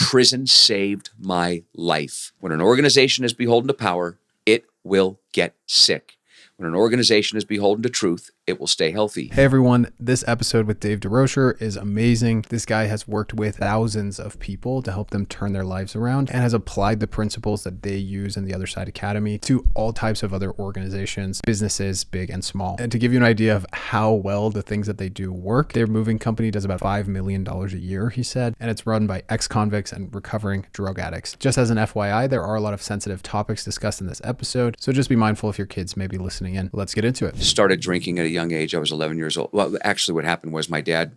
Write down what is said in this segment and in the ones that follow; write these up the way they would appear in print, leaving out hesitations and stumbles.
Prison saved my life. When an organization is beholden to power, it will get sick. When an organization is beholden to truth, it will stay healthy. Hey everyone, this episode with Dave Durocher is amazing. This guy has worked with thousands of people to help them turn their lives around and has applied the principles that they use in the Otherside Academy to all types of other organizations, businesses, big and small. And to give you an idea of how well the things that they do work, their moving company does about $5 million a year, he said, and it's run by ex-convicts and recovering drug addicts. Just as an FYI, there are a lot of sensitive topics discussed in this episode, so just be mindful if your kids may be listening in. Let's get into it. Started drinking at a young age. I was 11 years old. Well, actually what happened was my dad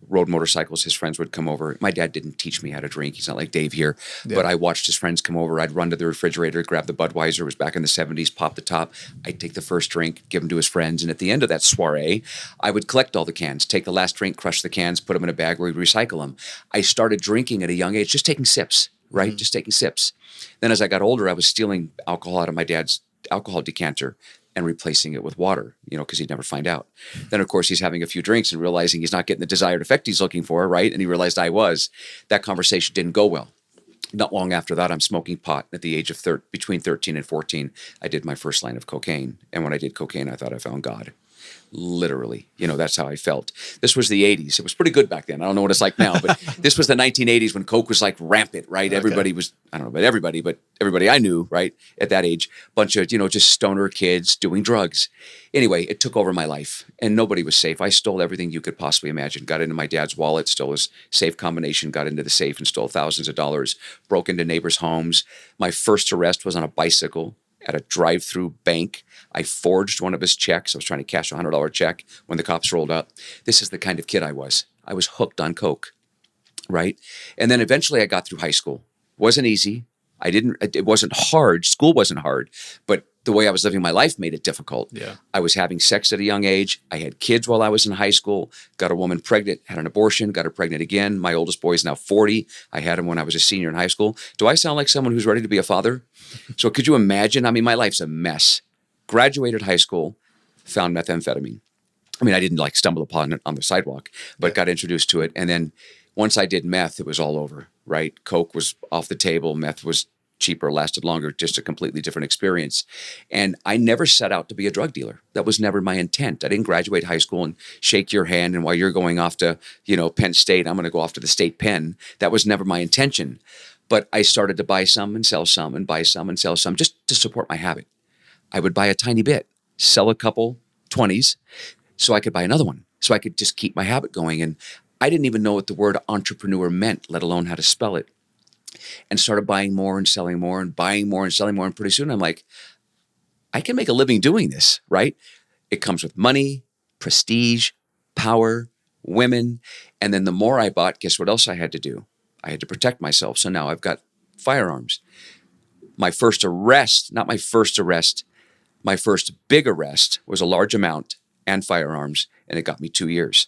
rode motorcycles. His friends would come over. My dad didn't teach me how to drink. He's not like Dave here, but I watched his friends come over. I'd run to the refrigerator, grab the Budweiser. It was back in the 70s, pop the top. I'd take the first drink, give them to his friends. And at the end of that soiree, I would collect all the cans, take the last drink, crush the cans, put them in a bag where we'd recycle them. I started drinking at a young age, just taking sips, right? Mm-hmm. Just taking sips. Then as I got older, I was stealing alcohol out of my dad's alcohol decanter and replacing it with water, because he'd never find out. Then, of course, he's having a few drinks and realizing he's not getting the desired effect he's looking for, right? And he realized I was. That conversation didn't go well. Not long after that, I'm smoking pot. At the age of between 13 and 14, I did my first line of cocaine. And when I did cocaine, I thought I found God. Literally, that's how I felt. This was the 80s. It was pretty good back then. I don't know what it's like now, but this was the 1980s when Coke was like rampant, right? Okay. Everybody was, I don't know about everybody, but everybody I knew, right, at that age, bunch of, just stoner kids doing drugs. Anyway, it took over my life and nobody was safe. I stole everything you could possibly imagine. Got into my dad's wallet, stole his safe combination, got into the safe and stole thousands of dollars, broke into neighbors' homes. My first arrest was on a bicycle at a drive-through bank. I forged one of his checks. I was trying to cash a $100 check when the cops rolled up. This is the kind of kid I was. I was hooked on Coke, right? And then eventually I got through high school. Wasn't easy. It wasn't hard. School wasn't hard, but the way I was living my life made it difficult. Yeah. I was having sex at a young age. I had kids while I was in high school, got a woman pregnant, had an abortion, got her pregnant again. My oldest boy is now 40. I had him when I was a senior in high school. Do I sound like someone who's ready to be a father? So could you imagine? I mean, my life's a mess. Graduated high school, found methamphetamine. I mean, I didn't stumble upon it on the sidewalk, but got introduced to it. And then once I did meth, it was all over, right? Coke was off the table. Meth was cheaper, lasted longer, just a completely different experience. And I never set out to be a drug dealer. That was never my intent. I didn't graduate high school and shake your hand. And while you're going off to, Penn State, I'm going to go off to the state pen. That was never my intention. But I started to buy some and sell some and buy some and sell some just to support my habit. I would buy a tiny bit, sell a couple 20s so I could buy another one. So I could just keep my habit going. And I didn't even know what the word entrepreneur meant, let alone how to spell it. And started buying more and selling more and buying more and selling more. And pretty soon I'm like, I can make a living doing this, right? It comes with money, prestige, power, women. And then the more I bought, guess what else I had to do? I had to protect myself. So now I've got firearms. My first arrest, not my first arrest, my first big arrest was a large amount and firearms. And it got me 2 years.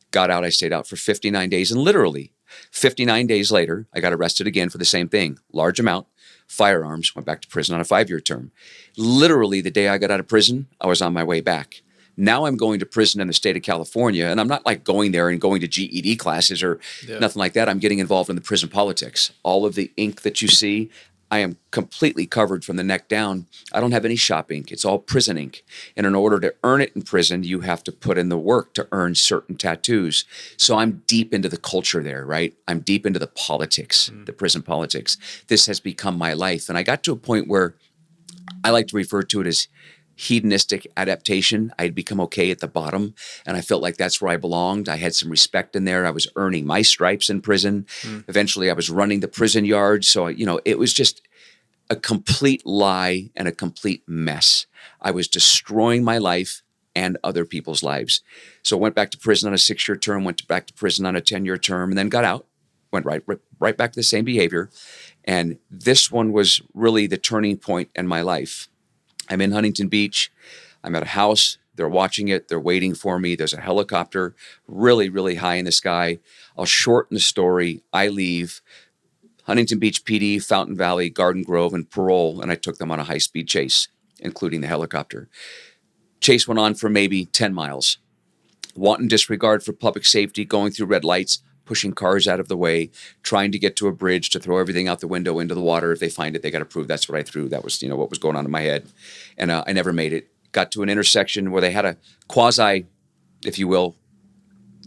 Got out, I stayed out for 59 days and literally 59 days later, I got arrested again for the same thing. Large amount, firearms, went back to prison on a 5-year term. Literally, the day I got out of prison, I was on my way back. Now I'm going to prison in the state of California, and I'm not going there and going to GED classes or nothing like that. I'm getting involved in the prison politics. All of the ink that you see, I am completely covered from the neck down. I don't have any shop ink. It's all prison ink. And in order to earn it in prison, you have to put in the work to earn certain tattoos. So I'm deep into the culture there, right? I'm deep into the politics, the prison politics. This has become my life. And I got to a point where I like to refer to it as hedonistic adaptation. I had become okay at the bottom, and I felt like that's where I belonged. I had some respect in there. I was earning my stripes in prison. Eventually, I was running the prison yard. So, it was just a complete lie and a complete mess. I was destroying my life and other people's lives. So I went back to prison on a 6-year term, went back to prison on a 10-year term, and then got out, went right back to the same behavior. And this one was really the turning point in my life. I'm in Huntington Beach. I'm at a house. They're watching it. They're waiting for me. There's a helicopter really, really high in the sky. I'll shorten the story. I leave Huntington Beach PD, Fountain Valley, Garden Grove, and parole, and I took them on a high-speed chase, including the helicopter. Chase went on for maybe 10 miles. Wanton disregard for public safety, going through red lights, pushing cars out of the way, trying to get to a bridge to throw everything out the window into the water. If they find it, they got to prove that's what I threw. That was, what was going on in my head. And I never made it. Got to an intersection where they had a quasi, if you will,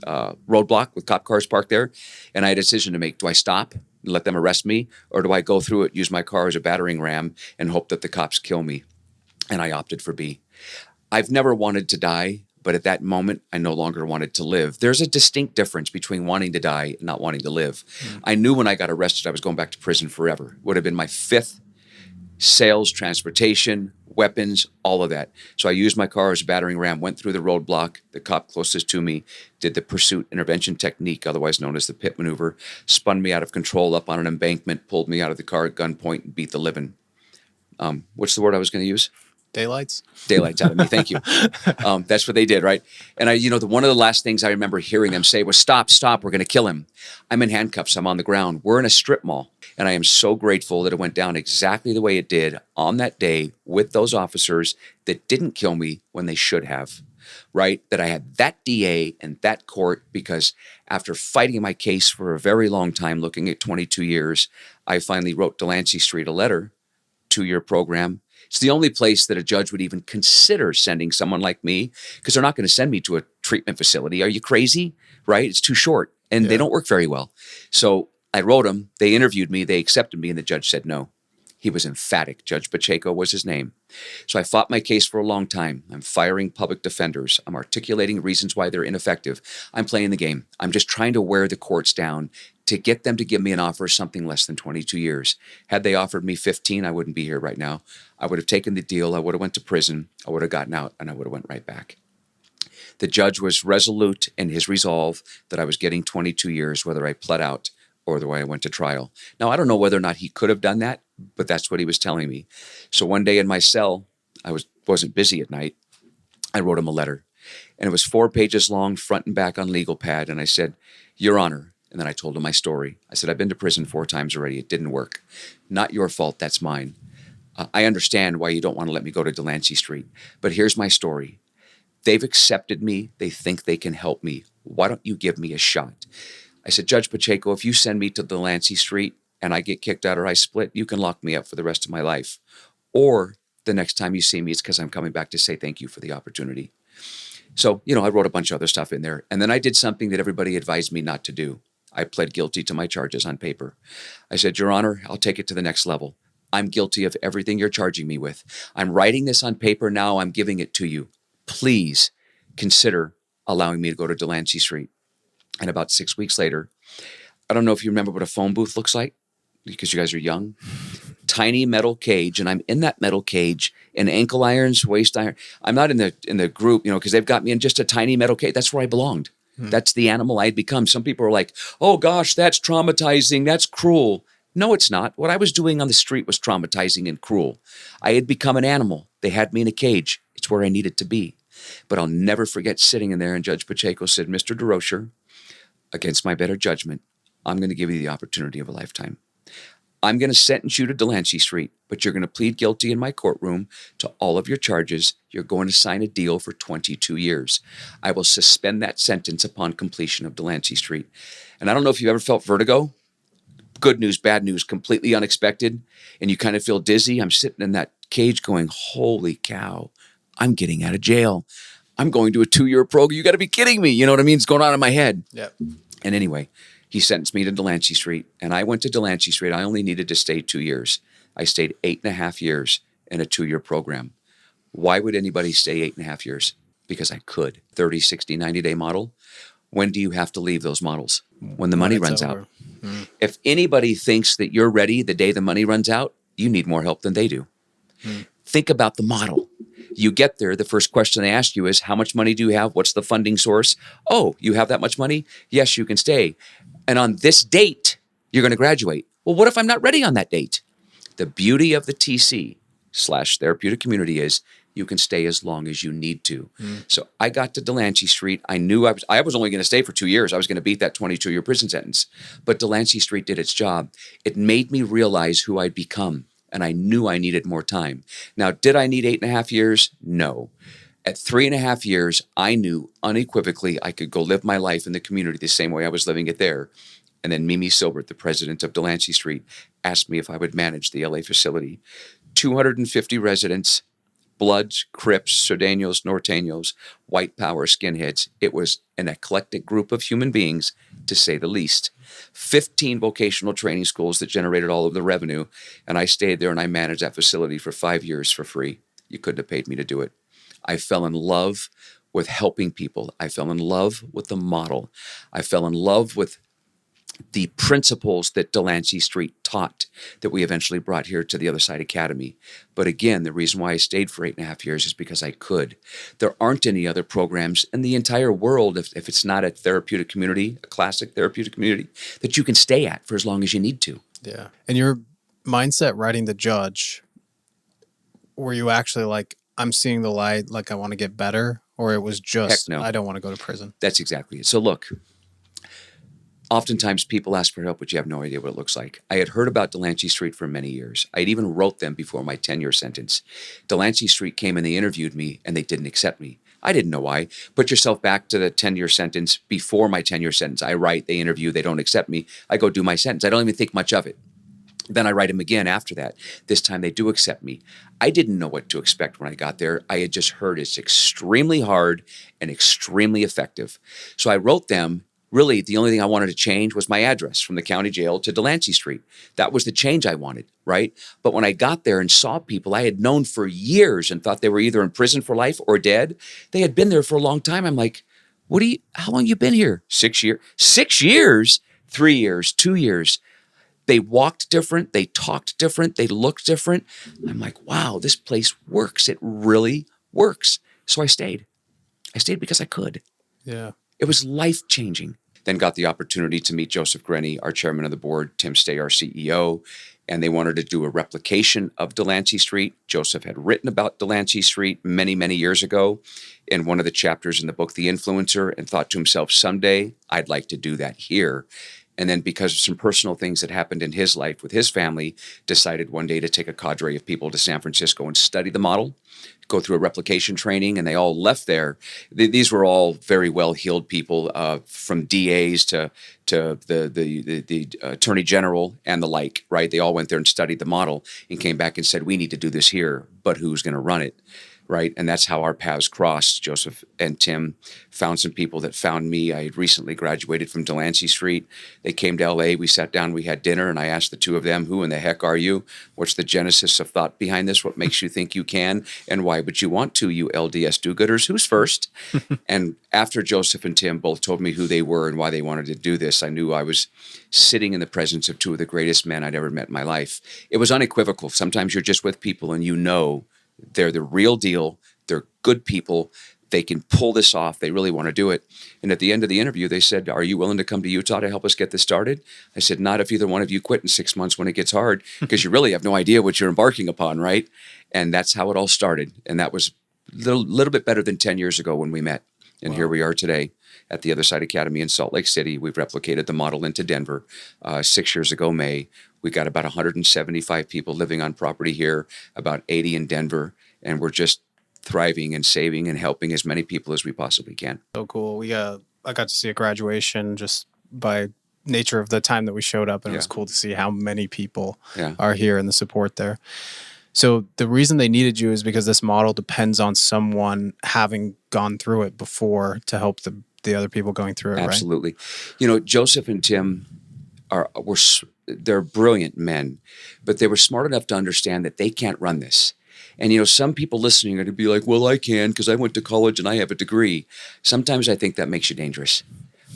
roadblock with cop cars parked there. And I had a decision to make. Do I stop and let them arrest me? Or do I go through it, use my car as a battering ram, and hope that the cops kill me? And I opted for B. I've never wanted to die, but at that moment, I no longer wanted to live. There's a distinct difference between wanting to die and not wanting to live. I knew when I got arrested, I was going back to prison forever. Would have been my 5th sales, transportation, weapons, all of that. So I used my car as a battering ram, went through the roadblock, the cop closest to me, did the pursuit intervention technique, otherwise known as the pit maneuver, spun me out of control up on an embankment, pulled me out of the car at gunpoint, and beat the living. What's the word I was going to use? Daylights out of me. Thank you. That's what they did, right? And one of the last things I remember hearing them say was, stop, we're going to kill him. I'm in handcuffs. I'm on the ground. We're in a strip mall. And I am so grateful that it went down exactly the way it did on that day with those officers that didn't kill me when they should have, right? That I had that DA and that court, because after fighting my case for a very long time, looking at 22 years, I finally wrote Delancey Street a letter, 2-year program. It's the only place that a judge would even consider sending someone like me, because they're not going to send me to a treatment facility. Are you crazy? Right? It's too short, and they don't work very well. So I wrote them. They interviewed me. They accepted me, and the judge said no. He was emphatic. Judge Pacheco was his name. So I fought my case for a long time. I'm firing public defenders. I'm articulating reasons why they're ineffective. I'm playing the game. I'm just trying to wear the courts down to get them to give me an offer of something less than 22 years. Had they offered me 15, I wouldn't be here right now. I would have taken the deal. I would have went to prison. I would have gotten out, and I would have went right back. The judge was resolute in his resolve that I was getting 22 years, whether I pled out or the way I went to trial. Now, I don't know whether or not he could have done that, but that's what he was telling me. So one day in my cell, I wasn't busy at night. I wrote him a letter, and it was 4 pages long, front and back on legal pad. And I said, Your Honor. And then I told him my story. I said, I've been to prison 4 times already. It didn't work. Not your fault. That's mine. I understand why you don't want to let me go to Delancey Street, but here's my story. They've accepted me. They think they can help me. Why don't you give me a shot? I said, Judge Pacheco, if you send me to Delancey Street and I get kicked out or I split, you can lock me up for the rest of my life. Or the next time you see me, it's because I'm coming back to say thank you for the opportunity. So, I wrote a bunch of other stuff in there. And then I did something that everybody advised me not to do. I pled guilty to my charges on paper. I said, Your Honor, I'll take it to the next level. I'm guilty of everything you're charging me with. I'm writing this on paper now. I'm giving it to you. Please consider allowing me to go to Delancey Street. And about 6 weeks later, I don't know if you remember what a phone booth looks like, because you guys are young. Tiny metal cage, and I'm in that metal cage in ankle irons, waist iron. I'm not in the group, because they've got me in just a tiny metal cage. That's where I belonged. That's the animal I'd become. Some people are like, oh gosh, that's traumatizing. That's cruel. No, it's not. What I was doing on the street was traumatizing and cruel. I had become an animal. They had me in a cage. It's where I needed to be. But I'll never forget sitting in there, and Judge Pacheco said, Mr. Durocher, against my better judgment, I'm going to give you the opportunity of a lifetime. I'm going to sentence you to Delancey Street, but you're going to plead guilty in my courtroom to all of your charges. You're going to sign a deal for 22 years. I will suspend that sentence upon completion of Delancey Street. And I don't know if you've ever felt vertigo. Good news, bad news, completely unexpected. And you kind of feel dizzy. I'm sitting in that cage going, holy cow, I'm getting out of jail. I'm going to a 2-year program. You got to be kidding me. You know what I mean? It's going on in my head. Yep. And anyway, he sentenced me to Delancey Street, and I went to Delancey Street. I only needed to stay 2 years. I stayed 8.5 years in a 2-year program. Why would anybody stay 8.5 years? Because I could. 30, 60, 90-day model. When do you have to leave those models? When the money runs out. If anybody thinks that you're ready the day the money runs out, you need more help than they do. Think about the model. You get there, the first question they ask you is, how much money do you have? What's the funding source? Oh, you have that much money? Yes, you can stay. And on this date, you're going to graduate. Well, what if I'm not ready on that date? The beauty of the TC/therapeutic community is you can stay as long as you need to. So I got to Delancey Street. I knew I was only going to stay for 2 years. I was going to beat that 22-year prison sentence. But Delancey Street did its job. It made me realize who I'd become. And I knew I needed more time. Now, did I need 8.5 years? No. At 3.5 years, I knew unequivocally I could go live my life in the community the same way I was living it there. And then Mimi Silbert, the president of Delancey Street, asked me if I would manage the LA facility. 250 residents, Bloods, Crips, Sureños, Norteños, white power, skinheads. It was an eclectic group of human beings, to say the least. 15 vocational training schools that generated all of the revenue. And I stayed there and I managed that facility for 5 years for free. You couldn't have paid me to do it. I fell in love with helping people. I fell in love with the model. I fell in love with the principles that Delancey Street taught that we eventually brought here to the Otherside Academy. But again, the reason why I stayed for 8.5 years is because I could. There aren't any other programs in the entire world, if it's not a therapeutic community, a classic therapeutic community, that you can stay at for as long as you need to. Yeah. And your mindset writing the judge, were you actually like, I'm seeing the light, like I want to get better? Or it was just, Heck no. I don't want to go to prison? That's exactly it. So look, oftentimes people ask for help, but you have no idea what it looks like. I had heard about Delancey Street for many years. I had even wrote them before my 10-year sentence. Delancey Street came and they interviewed me and they didn't accept me. I didn't know why. Put yourself back to the 10-year sentence before my 10-year sentence. I write, they interview, they don't accept me. I go do my sentence. I don't even think much of it. Then I write them again after that. This time they do accept me. I didn't know what to expect when I got there. I had just heard it's extremely hard and extremely effective. So I wrote them. Really, the only thing I wanted to change was my address from the county jail to Delancey Street. That was the change I wanted, right? But when I got there and saw people I had known for years and thought they were either in prison for life or dead, they had been there for a long time. I'm like, how long you been here? 6 years? 6 years? 3 years? 2 years? They walked different. They talked different. They looked different. I'm like, wow, this place works. It really works. So I stayed. I stayed because I could. Yeah. It was life-changing. Then got the opportunity to meet Joseph Grenny, our chairman of the board, Tim Stay, our CEO, and they wanted to do a replication of Delancey Street. Joseph had written about Delancey Street many, many years ago in one of the chapters in the book, The Influencer, and thought to himself, someday I'd like to do that here. And then because of some personal things that happened in his life with his family, decided one day to take a cadre of people to San Francisco and study the model, go through a replication training, and they all left there. These were all very well-heeled people, from DAs to the Attorney General and the like, right? They all went there and studied the model and came back and said, we need to do this here, but who's going to run it? Right. And that's how our paths crossed. Joseph and Tim found some people that found me. I had recently graduated from Delancey Street. They came to LA. We sat down, we had dinner, and I asked the two of them, who in the heck are you? What's the genesis of thought behind this? What makes you think you can? And why would you want to, you LDS do-gooders? Who's first? And after Joseph and Tim both told me who they were and why they wanted to do this, I knew I was sitting in the presence of two of the greatest men I'd ever met in my life. It was unequivocal. Sometimes you're just with people and you know they're the real deal. They're good people. They can pull this off. They really want to do it. And at the end of the interview, they said, are you willing to come to Utah to help us get this started? I said, not if either one of you quit in 6 months when it gets hard, because you really have no idea what you're embarking upon, right? And that's how it all started. And that was a little bit better than 10 years ago when we met. And Here we are today at the Otherside Academy in Salt Lake City. We've replicated the model into Denver 6 years ago, May. We got about 175 people living on property here, about 80 in Denver, and we're just thriving and saving and helping as many people as we possibly can. So cool. I got to see a graduation just by nature of the time that we showed up, and it was cool to see how many people are here and the support there. So the reason they needed you is because this model depends on someone having gone through it before to help the other people going through it, Absolutely. right? You know, Joseph and Tim they're brilliant men, but they were smart enough to understand that they can't run this. And, you know, some people listening are going to be like, well, I can because I went to college and I have a degree. Sometimes I think that makes you dangerous,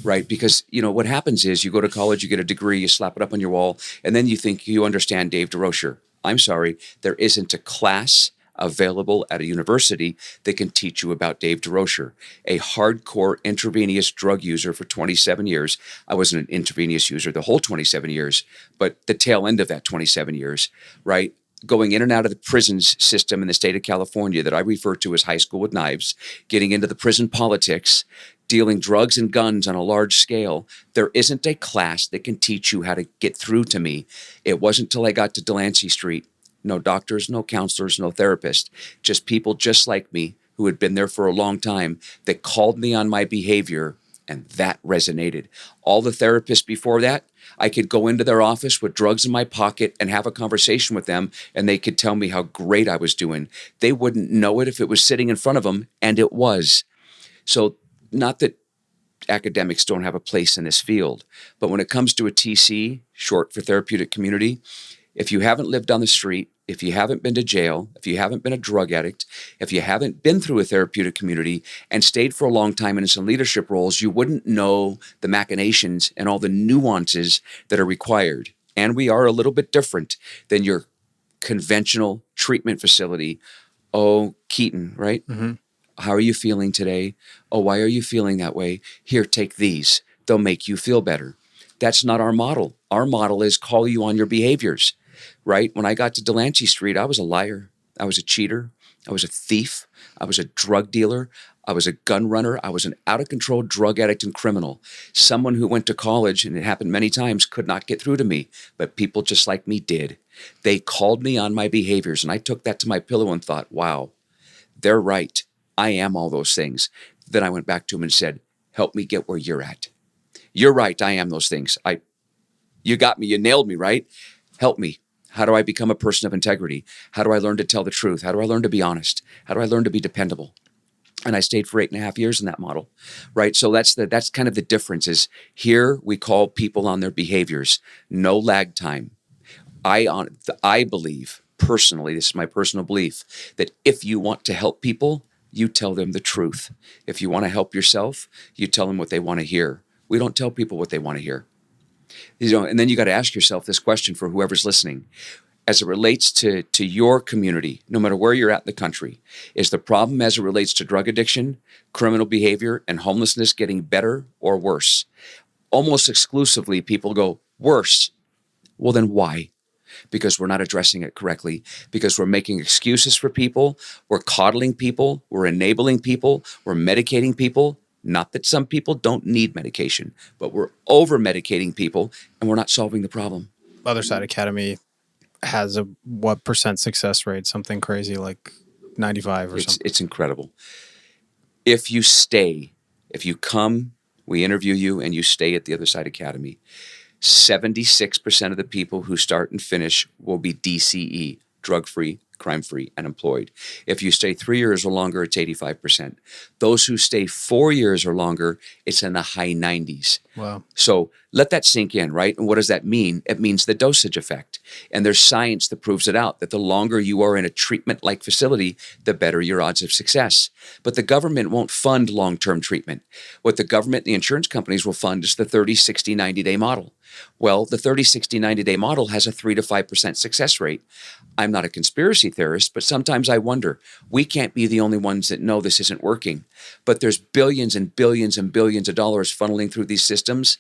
right? Because, you know, what happens is you go to college, you get a degree, you slap it up on your wall, and then you think you understand Dave Durocher. I'm sorry, there isn't a class available at a university that can teach you about Dave Durocher, a hardcore intravenous drug user for 27 years. I wasn't an intravenous user the whole 27 years, but the tail end of that 27 years, right? Going in and out of the prisons system in the state of California that I refer to as high school with knives, getting into the prison politics, dealing drugs and guns on a large scale. There isn't a class that can teach you how to get through to me. It wasn't until I got to Delancey Street. No doctors, no counselors, no therapists, just people just like me who had been there for a long time that called me on my behavior, and that resonated. All the therapists before that, I could go into their office with drugs in my pocket and have a conversation with them, and they could tell me how great I was doing. They wouldn't know it if it was sitting in front of them, and it was. So not that academics don't have a place in this field, but when it comes to a TC, short for therapeutic community, if you haven't lived on the street, if you haven't been to jail, if you haven't been a drug addict, if you haven't been through a therapeutic community and stayed for a long time in some leadership roles, you wouldn't know the machinations and all the nuances that are required. And we are a little bit different than your conventional treatment facility. Oh, Keaton, right? Mm-hmm. How are you feeling today? Oh, why are you feeling that way? Here, take these. They'll make you feel better. That's not our model. Our model is call you on your behaviors. Right? When I got to Delancey Street, I was a liar. I was a cheater. I was a thief. I was a drug dealer. I was a gun runner. I was an out-of-control drug addict and criminal. Someone who went to college, and it happened many times, could not get through to me, but people just like me did. They called me on my behaviors, and I took that to my pillow and thought, wow, they're right. I am all those things. Then I went back to them and said, help me get where you're at. You're right. I am those things. You got me. You nailed me, right? Help me. How do I become a person of integrity? How do I learn to tell the truth? How do I learn to be honest? How do I learn to be dependable? And I stayed for 8.5 years in that model, right? So that's kind of the difference is here we call people on their behaviors, no lag time. I believe personally, this is my personal belief, that if you want to help people, you tell them the truth. If you want to help yourself, you tell them what they want to hear. We don't tell people what they want to hear. And then you got to ask yourself this question for whoever's listening. As it relates to your community, no matter where you're at in the country, is the problem as it relates to drug addiction, criminal behavior, and homelessness getting better or worse? Almost exclusively, people go, worse. Well, then why? Because we're not addressing it correctly, because we're making excuses for people, we're coddling people, we're enabling people, we're medicating people. Not that some people don't need medication, but we're over-medicating people and we're not solving the problem. Otherside Academy has a what % success rate? Something crazy like 95 or something. It's incredible. If you stay, if you come, we interview you and you stay at the Otherside Academy, 76% of the people who start and finish will be DCE, drug-free, crime-free, and employed. If you stay 3 years or longer, it's 85%. Those who stay 4 years or longer, it's in the high 90s. Wow. So let that sink in, right? And what does that mean? It means the dosage effect. And there's science that proves it out, that the longer you are in a treatment-like facility, the better your odds of success. But the government won't fund long-term treatment. What the government and the insurance companies will fund is the 30, 60, 90-day model. Well, the 30, 60, 90-day model has a 3 to 5% success rate. I'm not a conspiracy theorist, but sometimes I wonder, we can't be the only ones that know this isn't working. But there's billions and billions and billions of dollars funneling through these systems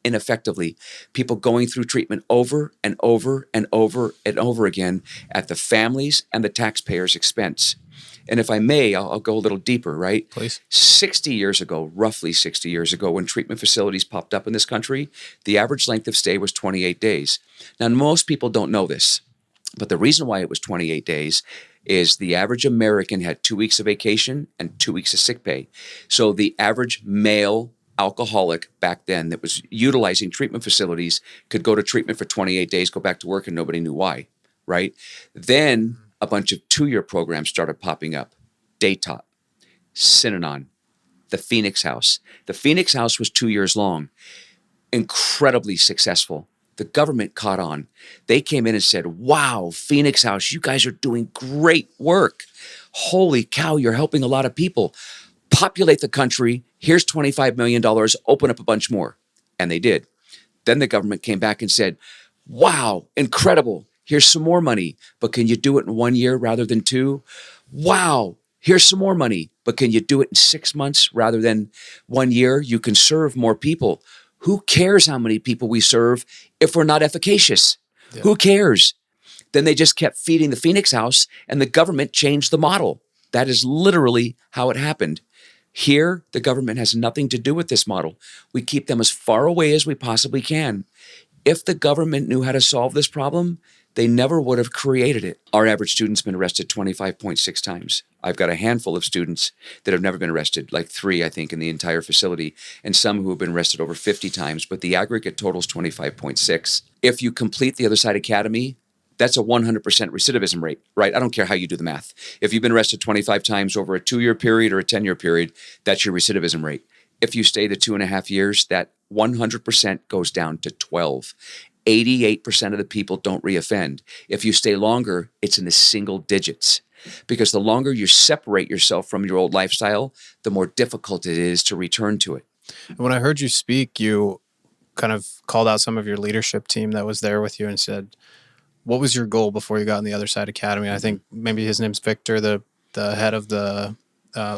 ineffectively. People going through treatment over and over and over and over again at the families and the taxpayers' expense. And if I may, I'll go a little deeper, right? Please. 60 years ago, roughly 60 years ago, when treatment facilities popped up in this country, the average length of stay was 28 days. Now, most people don't know this, but the reason why it was 28 days is the average American had 2 weeks of vacation and 2 weeks of sick pay. So the average male alcoholic back then that was utilizing treatment facilities could go to treatment for 28 days, go back to work, and nobody knew why, right? Then a bunch of 2-year programs started popping up. Daytop, Synanon, the Phoenix House. The Phoenix House was 2 years long, incredibly successful. The government caught on. They came in and said, wow, Phoenix House, you guys are doing great work. Holy cow, you're helping a lot of people. Populate the country. Here's $25 million. Open up a bunch more. And they did. Then the government came back and said, wow, incredible. Here's some more money, but can you do it in 1 year rather than 2? Wow, here's some more money, but can you do it in 6 months rather than 1 year? You can serve more people. Who cares how many people we serve if we're not efficacious? Yeah. Who cares? Then they just kept feeding the Phoenix House and the government changed the model. That is literally how it happened. Here, the government has nothing to do with this model. We keep them as far away as we possibly can. If the government knew how to solve this problem, they never would have created it. Our average student's been arrested 25.6 times. I've got a handful of students that have never been arrested, like 3, I think, in the entire facility, and some who have been arrested over 50 times, but the aggregate total is 25.6. If you complete the Otherside Academy, that's a 100% recidivism rate, right? I don't care how you do the math. If you've been arrested 25 times over a 2-year period or a 10-year period, that's your recidivism rate. If you stay the 2.5 years, that 100% goes down to 12. 88% of the people don't reoffend. If you stay longer, it's in the single digits. Because the longer you separate yourself from your old lifestyle, the more difficult it is to return to it. When I heard you speak, you kind of called out some of your leadership team that was there with you and said, what was your goal before you got in the Otherside Academy? I think maybe his name's Victor, the head of the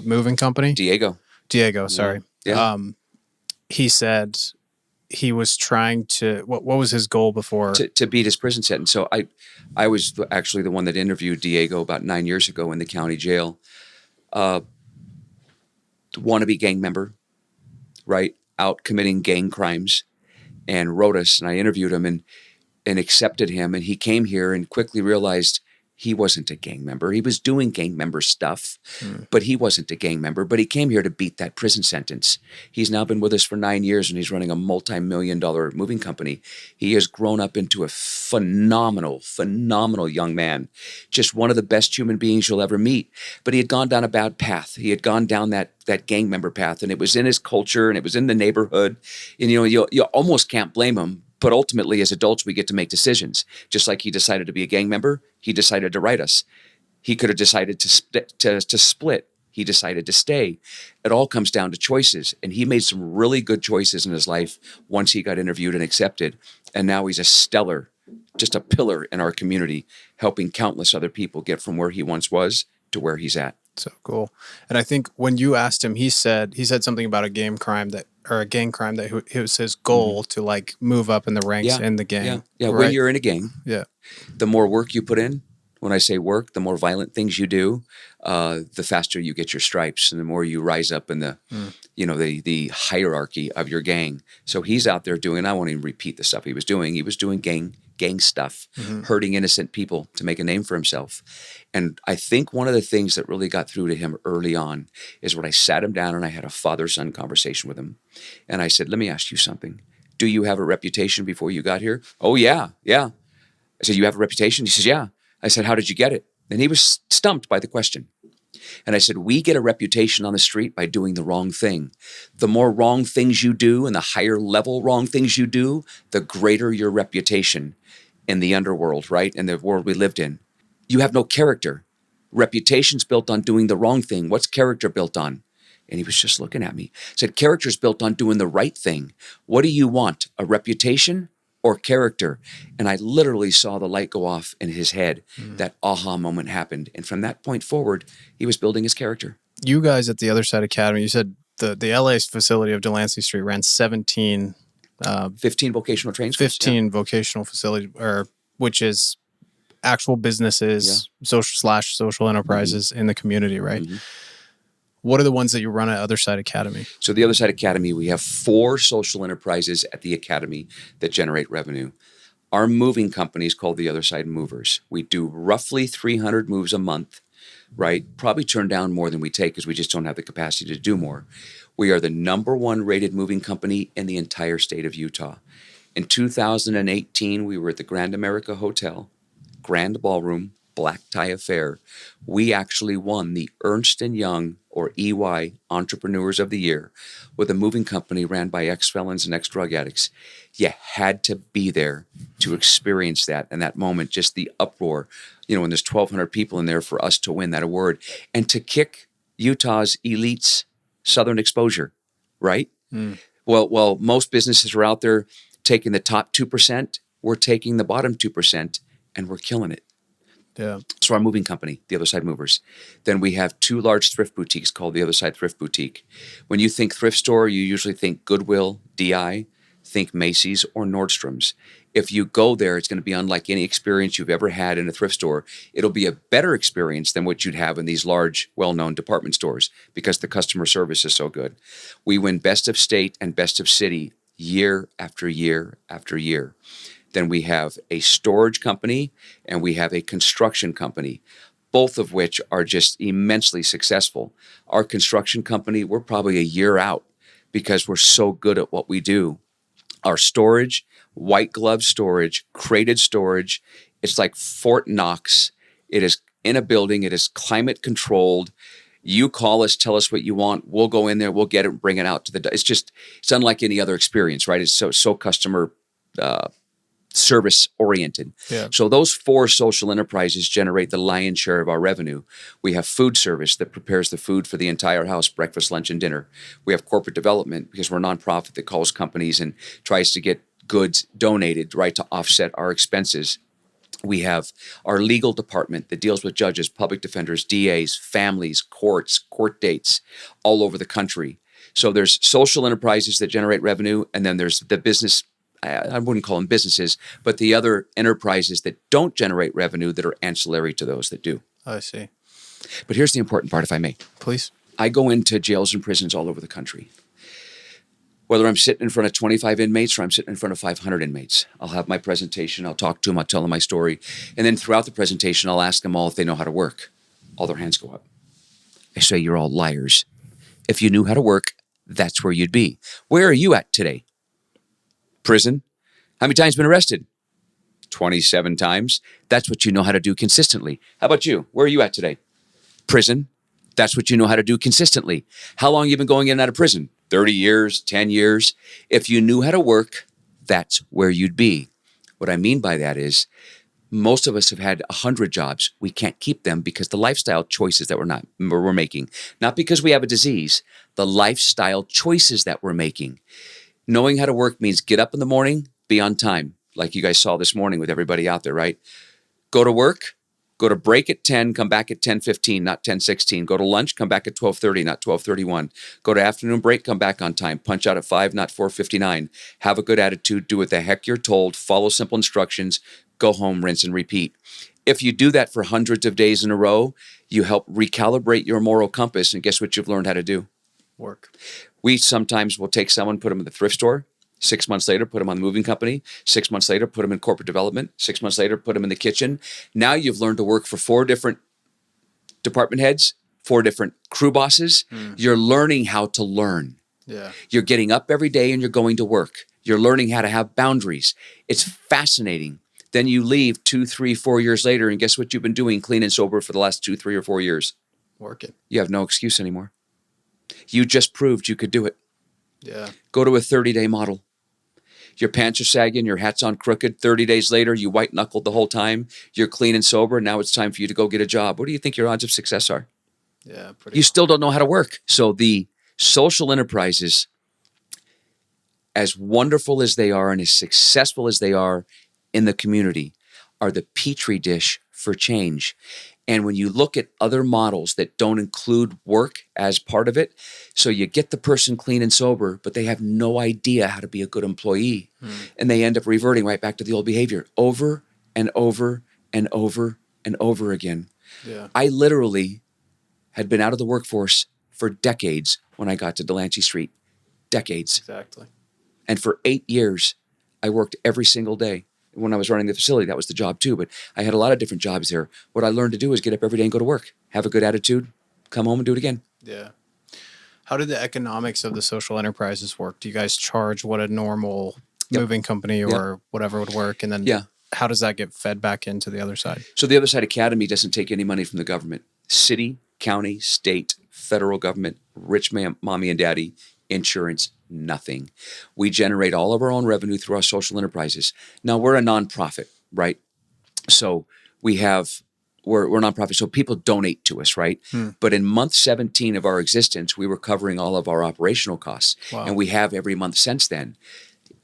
moving company. Diego, sorry. Yeah. He said he was trying to, what was his goal before? To beat his prison sentence. So I was actually the one that interviewed Diego about 9 years ago in the county jail. Wannabe gang member, right? Out committing gang crimes, and wrote us, and I interviewed him and accepted him. And he came here and quickly realized he wasn't a gang member. He was doing gang member stuff, but he wasn't a gang member. But he came here to beat that prison sentence. He's now been with us for 9 years, and he's running a multi-million-dollar moving company. He has grown up into a phenomenal young man, just one of the best human beings you'll ever meet. But he had gone down a bad path. He had gone down that gang member path, and it was in his culture, and it was in the neighborhood. And you almost can't blame him. But ultimately, as adults, we get to make decisions. Just like he decided to be a gang member, he decided to write us. He could have decided to split. He decided to stay. It all comes down to choices. And he made some really good choices in his life once he got interviewed and accepted. And now he's a stellar, just a pillar in our community, helping countless other people get from where he once was to where he's at. So cool. And I think when you asked him, he said something about a gang crime that it was his goal to like move up in the ranks in the gang. Yeah. Right? When you're in a gang, the more work you put in. When I say work, the more violent things you do, the faster you get your stripes, and the more you rise up in the, the hierarchy of your gang. So he's out there doing. I won't even repeat the stuff he was doing. He was doing gang stuff, hurting innocent people to make a name for himself. And I think one of the things that really got through to him early on is when I sat him down and I had a father-son conversation with him. And I said, let me ask you something. Do you have a reputation before you got here? Oh, yeah. I said, you have a reputation? He says, yeah. I said, how did you get it? And he was stumped by the question. And I said, we get a reputation on the street by doing the wrong thing. The more wrong things you do and the higher level wrong things you do, the greater your reputation in the underworld, right? In the world we lived in. You have no character. Reputation's built on doing the wrong thing. What's character built on? And he was just looking at me. I said, character's built on doing the right thing. What do you want? A reputation or character? And I literally saw the light go off in his head. That aha moment happened. And from that point forward, he was building his character. You guys at the Otherside Academy, you said the LA facility of Delancey Street ran 15 vocational training schools. 15 vocational facilities, which is actual businesses, social enterprises in the community, right? What are the ones that you run at Otherside Academy? So the Otherside Academy, we have 4 social enterprises at the Academy that generate revenue. Our moving company is called the Otherside Movers. We do roughly 300 moves a month, right? Probably turn down more than we take because we just don't have the capacity to do more. We are the #1 rated moving company in the entire state of Utah. In 2018, we were at the Grand America Hotel, Grand Ballroom, Black Tie Affair. We actually won the Ernst & Young or EY Entrepreneurs of the Year with a moving company ran by ex-felons and ex-drug addicts. You had to be there to experience that. And that moment, just the uproar, when there's 1,200 people in there for us to win that award and to kick Utah's elites Southern exposure, right? Well, most businesses are out there taking the top 2%. We're taking the bottom 2% and we're killing it. Yeah. So our moving company, the Otherside Movers. Then we have 2 large thrift boutiques called the Otherside Thrift Boutique. When you think thrift store, you usually think Goodwill, DI, think Macy's or Nordstrom's. If you go there, it's going to be unlike any experience you've ever had in a thrift store. It'll be a better experience than what you'd have in these large, well-known department stores because the customer service is so good. We win best of state and best of city year after year after year. then we have a storage company, and we have a construction company, both of which are just immensely successful. Our construction company, we're probably a year out because we're so good at what we do. Our storage, white glove storage, crated storage, it's like Fort Knox. It is in a building. It is climate controlled. You call us, tell us what you want. We'll go in there. We'll get it and bring it out to the. It's unlike any other experience, right? It's so customer service oriented. Yeah. So those 4 social enterprises generate the lion's share of our revenue. We have food service that prepares the food for the entire house, breakfast, lunch, and dinner. We have corporate development because we're a nonprofit that calls companies and tries to get goods donated, right, to offset our expenses. We have our legal department that deals with judges, public defenders, DAs, families, courts, court dates all over the country. So there's social enterprises that generate revenue, and then there's the business, I wouldn't call them businesses, but the other enterprises that don't generate revenue that are ancillary to those that do. I see. But here's the important part, if I may. Please. I go into jails and prisons all over the country. Whether I'm sitting in front of 25 inmates or I'm sitting in front of 500 inmates, I'll have my presentation, I'll talk to them, I'll tell them my story. And then throughout the presentation, I'll ask them all if they know how to work. All their hands go up. I say, you're all liars. If you knew how to work, that's where you'd be. Where are you at today? Prison? How many times been arrested? 27 times. That's what you know how to do consistently. How about you? Where are you at today? Prison? That's what you know how to do consistently. How long you been going in and out of prison? 30 years, 10 years. If you knew how to work, that's where you'd be. What I mean by that is most of us have had 100 jobs. We can't keep them because the lifestyle choices that we're making, not because we have a disease, the lifestyle choices that we're making. Knowing how to work means get up in the morning, be on time, like you guys saw this morning with everybody out there, right? Go to work, go to break at 10, come back at 10:15, not 10:16. Go to lunch, come back at 12:30, not 12:31. Go to afternoon break, come back on time. Punch out at 5, not 4:59. Have a good attitude, do what the heck you're told, follow simple instructions, go home, rinse and repeat. If you do that for hundreds of days in a row, you help recalibrate your moral compass, and guess what you've learned how to do? Work. We sometimes will take someone, put them in the thrift store. 6 months later, put them on the moving company. 6 months later, put them in corporate development. 6 months later, put them in the kitchen. Now you've learned to work for 4 different department heads, 4 different crew bosses. You're learning how to learn. Yeah. You're getting up every day and you're going to work. You're learning how to have boundaries. It's fascinating. Then you leave 2, 3, 4 years later, and guess what you've been doing clean and sober for the last 2, 3, or 4 years? Working. You have no excuse anymore. You just proved you could do it. Yeah. Go to a 30-day model. Your pants are sagging, your hat's on crooked. 30 days later, you white-knuckled the whole time. You're clean and sober. Now it's time for you to go get a job. What do you think your odds of success are? Yeah, You still don't know how to work. So the social enterprises, as wonderful as they are and as successful as they are in the community, are the petri dish for change. And when you look at other models that don't include work as part of it, so you get the person clean and sober, but they have no idea how to be a good employee. And they end up reverting right back to the old behavior over and over and over and over again. Yeah. I literally had been out of the workforce for decades when I got to Delancey Street. Decades. Exactly. And for 8 years, I worked every single day. When I was running the facility, that was the job too. But I had a lot of different jobs there. What I learned to do is get up every day and go to work, have a good attitude, come home and do it again. Yeah. How did the economics of the social enterprises work? Do you guys charge what a normal moving company or whatever would work? And then how does that get fed back into the other side? So the Otherside Academy doesn't take any money from the government. City, county, state, federal government, rich mommy and daddy, insurance, nothing. We generate all of our own revenue through our social enterprises. Now we're a nonprofit, right? So we're a nonprofit, so people donate to us, right? But in month 17 of our existence, we were covering all of our operational costs. Wow. And we have every month since then.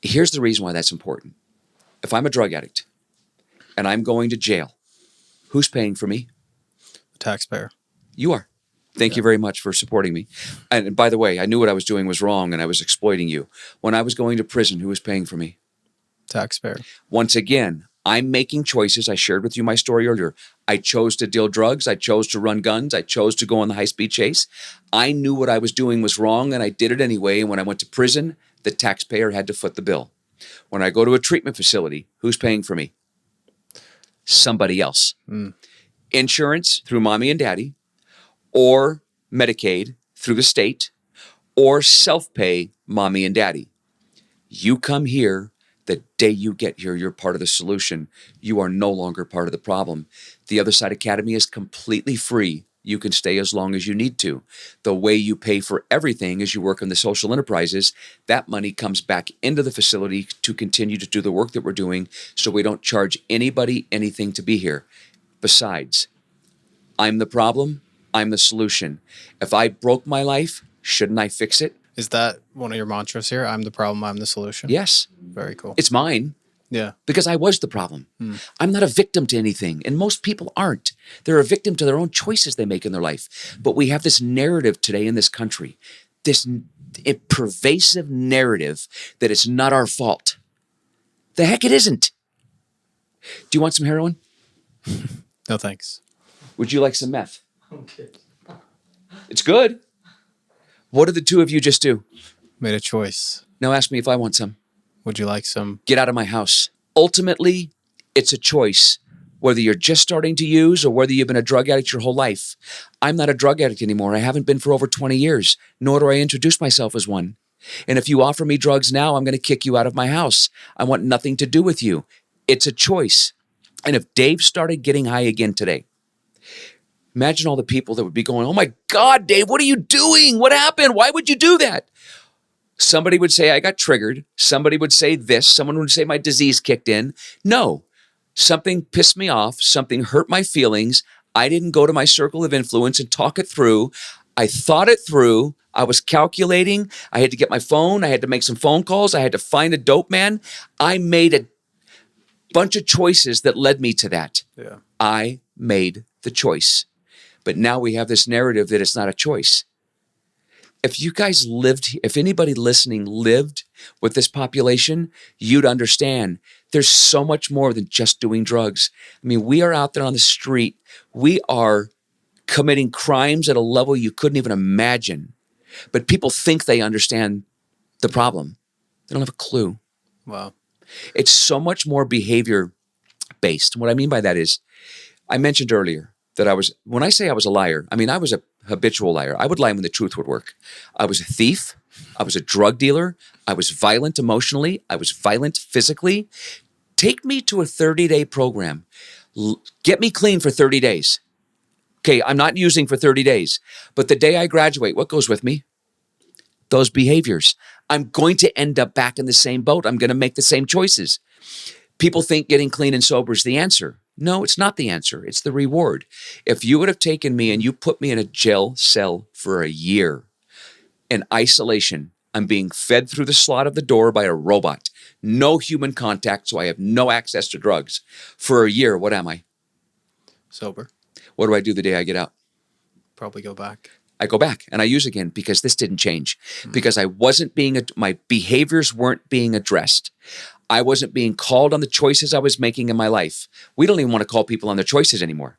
Here's the reason why that's important. If I'm a drug addict and I'm going to jail, who's paying for me? The taxpayer. You are. Thank you very much for supporting me. And by the way, I knew what I was doing was wrong and I was exploiting you. When I was going to prison, who was paying for me? Taxpayer. Once again, I'm making choices. I shared with you my story earlier. I chose to deal drugs. I chose to run guns. I chose to go on the high-speed chase. I knew what I was doing was wrong and I did it anyway. And when I went to prison, the taxpayer had to foot the bill. When I go to a treatment facility, who's paying for me? Somebody else. Insurance through mommy and daddy, or Medicaid through the state, or self-pay mommy and daddy. You come here, the day you get here, you're part of the solution. You are no longer part of the problem. The Other Side Academy is completely free. You can stay as long as you need to. The way you pay for everything is you work on the social enterprises. That money comes back into the facility to continue to do the work that we're doing, so we don't charge anybody anything to be here. Besides, I'm the problem, I'm the solution. If I broke my life, shouldn't I fix it? Is that one of your mantras here? I'm the problem, I'm the solution? Yes. Very cool. It's mine. Yeah. Because I was the problem. I'm not a victim to anything, and most people aren't. They're a victim to their own choices they make in their life. But we have this narrative today in this country, this pervasive narrative that it's not our fault. The heck it isn't. Do you want some heroin? No, thanks. Would you like some meth? Okay. It's good. What did the two of you just do? Made a choice. Now ask me if I want some. Would you like some? Get out of my house. Ultimately, it's a choice, whether you're just starting to use or whether you've been a drug addict your whole life. I'm not a drug addict anymore. I haven't been for over 20 years, nor do I introduce myself as one. And if you offer me drugs now, I'm going to kick you out of my house. I want nothing to do with you. It's a choice. And if Dave started getting high again today, imagine all the people that would be going, oh my God, Dave, what are you doing? What happened? Why would you do that? Somebody would say I got triggered. Somebody would say this. Someone would say my disease kicked in. No, something pissed me off. Something hurt my feelings. I didn't go to my circle of influence and talk it through. I thought it through. I was calculating. I had to get my phone. I had to make some phone calls. I had to find a dope man. I made a bunch of choices that led me to that. Yeah. I made the choice. But now we have this narrative that it's not a choice. If you guys lived, if anybody listening lived with this population, you'd understand there's so much more than just doing drugs. I mean, we are out there on the street. We are committing crimes at a level you couldn't even imagine. But people think they understand the problem. They don't have a clue. Wow. It's so much more behavior based. What I mean by that is, I mentioned earlier that when I say I was a liar, I mean, I was a habitual liar. I would lie when the truth would work. I was a thief. I was a drug dealer. I was violent emotionally. I was violent physically. Take me to a 30-day program. Get me clean for 30 days. Okay, I'm not using for 30 days. But the day I graduate, what goes with me? Those behaviors. I'm going to end up back in the same boat. I'm going to make the same choices. People think getting clean and sober is the answer. No, it's not the answer. It's the reward. If you would have taken me and you put me in a jail cell for a year in isolation, I'm being fed through the slot of the door by a robot. No human contact, so I have no access to drugs. For a year, what am I? Sober. What do I do the day I get out? Probably go back. I go back and I use again because this didn't change. Because I wasn't my behaviors weren't being addressed. I wasn't being called on the choices I was making in my life. We don't even want to call people on their choices anymore,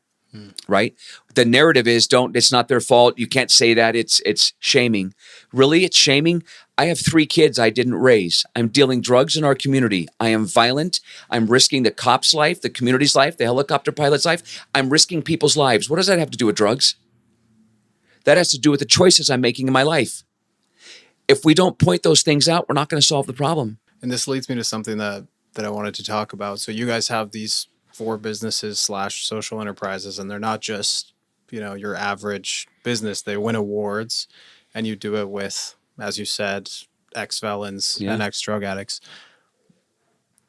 right? The narrative is it's not their fault. You can't say that. It's shaming. Really, it's shaming. I have 3 kids I didn't raise. I'm dealing drugs in our community. I am violent. I'm risking the cop's life, the community's life, the helicopter pilot's life. I'm risking people's lives. What does that have to do with drugs? That has to do with the choices I'm making in my life. If we don't point those things out, we're not going to solve the problem. And this leads me to something that I wanted to talk about. So you guys have these 4 businesses / social enterprises, and they're not just, your average business. They win awards, and you do it with, as you said, ex-felons and ex-drug addicts.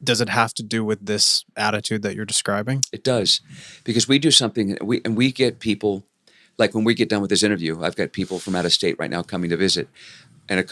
Does it have to do with this attitude that you're describing? It does, because we do something, we get people, like when we get done with this interview, I've got people from out of state right now coming to visit. And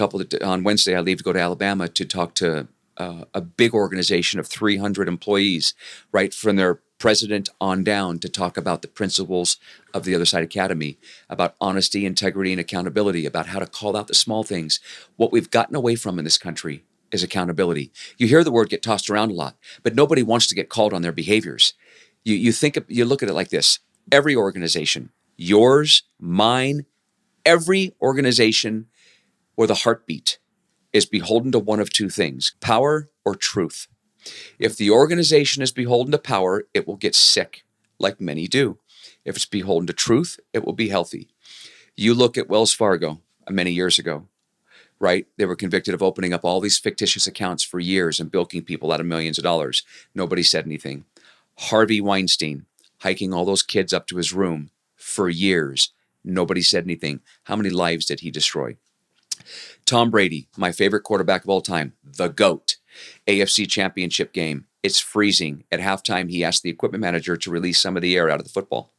on Wednesday, I leave to go to Alabama to talk to a big organization of 300 employees, right from their president on down, to talk about the principles of the Other Side Academy, about honesty, integrity, and accountability, about how to call out the small things. What we've gotten away from in this country is accountability. You hear the word get tossed around a lot, but nobody wants to get called on their behaviors. You look at it like this. Every organization, yours, mine, every organization with a heartbeat, is beholden to one of two things, power or truth. If the organization is beholden to power, it will get sick, like many do. If it's beholden to truth, it will be healthy. You look at Wells Fargo many years ago, right? They were convicted of opening up all these fictitious accounts for years and bilking people out of millions of dollars. Nobody said anything. Harvey Weinstein, hiking all those kids up to his room for years. Nobody said anything. How many lives did he destroy? Tom Brady, my favorite quarterback of all time, the GOAT, AFC championship game. It's freezing. At halftime, he asked the equipment manager to release some of the air out of the football.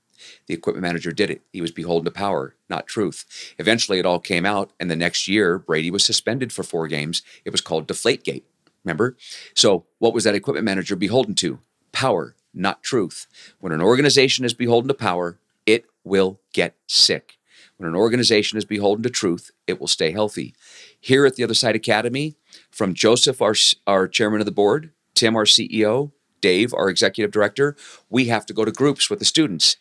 The equipment manager did it. He was beholden to power, not truth. Eventually, it all came out, and the next year, Brady was suspended for 4 games. It was called Deflategate, remember? So what was that equipment manager beholden to? Power, not truth. When an organization is beholden to power, it will get sick. When an organization is beholden to truth, it will stay healthy. Here at the Otherside Academy, from Joseph, our chairman of the board, Tim, our CEO, Dave, our executive director, we have to go to groups with the students.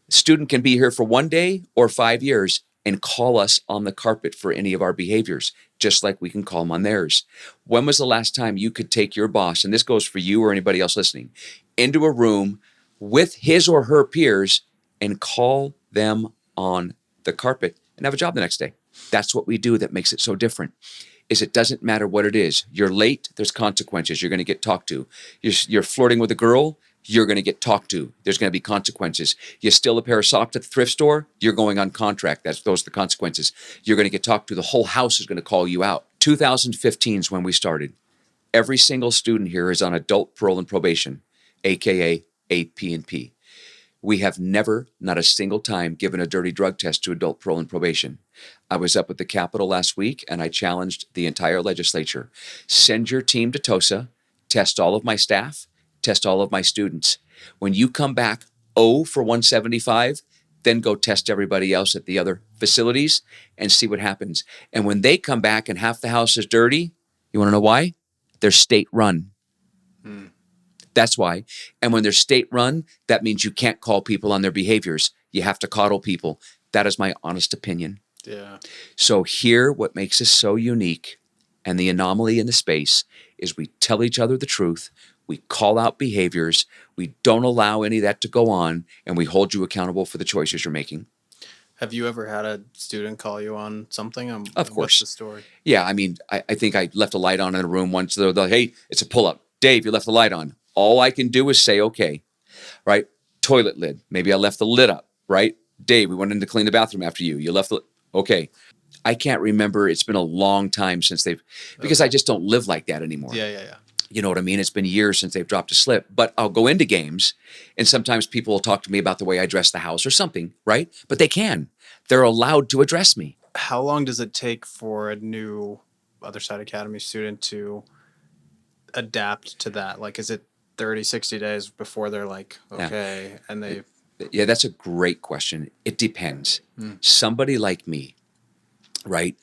The student can be here for 1 day or 5 years and call us on the carpet for any of our behaviors, just like we can call them on theirs. When was the last time you could take your boss, and this goes for you or anybody else listening, into a room with his or her peers and call them on the carpet and have a job the next day? That's what we do that makes it so different. Is it doesn't matter what it is. You're late, there's consequences. You're going to get talked to. You're flirting with a girl, you're going to get talked to. There's going to be consequences. You steal a pair of socks at the thrift store, you're going on contract. Those are the consequences. You're going to get talked to. The whole house is going to call you out. 2015 is when we started. Every single student here is on adult parole and probation, aka AP&P. We have never, not a single time, given a dirty drug test to adult parole and probation. I was up at the Capitol last week and I challenged the entire legislature. Send your team to TOSA, test all of my staff, test all of my students. When you come back 0 for 175, then go test everybody else at the other facilities and see what happens. And when they come back and half the house is dirty, you want to know why? They're state run. That's why. And when they're state run, that means you can't call people on their behaviors. You have to coddle people. That is my honest opinion. Yeah. So here, what makes us so unique and the anomaly in the space is we tell each other the truth. We call out behaviors. We don't allow any of that to go on, and we hold you accountable for the choices you're making. Have you ever had a student call you on something? Of course. What's the story? Yeah, I mean, I think I left a light on in a room once. They're like, hey, it's a pull-up. Dave, you left the light on. All I can do is say, okay, right? Toilet lid. Maybe I left the lid up, right? Dave, we went in to clean the bathroom after you. You left the, okay. I can't remember. It's been a long time since because I just don't live like that anymore. Yeah. You know what I mean? It's been years since they've dropped a slip, but I'll go into games and sometimes people will talk to me about the way I dress the house or something, right? But they're allowed to address me. How long does it take for a new Otherside Academy student to adapt to that? Like, is it 30, 60 days before they're like, okay, yeah. And they... Yeah, that's a great question. It depends. Somebody like me, right?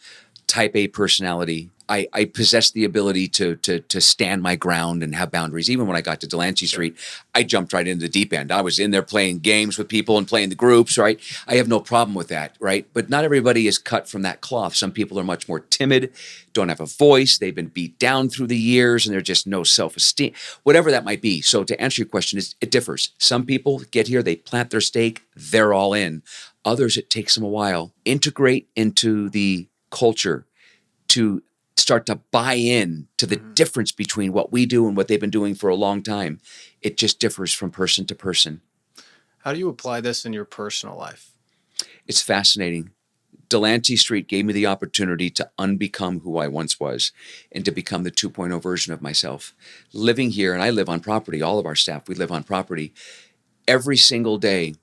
Type A personality. I possess the ability to stand my ground and have boundaries. Even when I got to Delancey Street, I jumped right into the deep end. I was in there playing games with people and playing the groups, right? I have no problem with that, right? But not everybody is cut from that cloth. Some people are much more timid, don't have a voice. They've been beat down through the years and they're just no self-esteem, whatever that might be. So to answer your question, it differs. Some people get here, they plant their stake, they're all in. Others, it takes them a while. Integrate into the culture to start to buy in to the difference between what we do and what they've been doing for a long time. It just differs from person to person. How do you apply this in your personal life? It's fascinating. Delancey Street gave me the opportunity to unbecome who I once was and to become the 2.0 version of myself. Living here, and I live on property, all of our staff, we live on property. Every single day,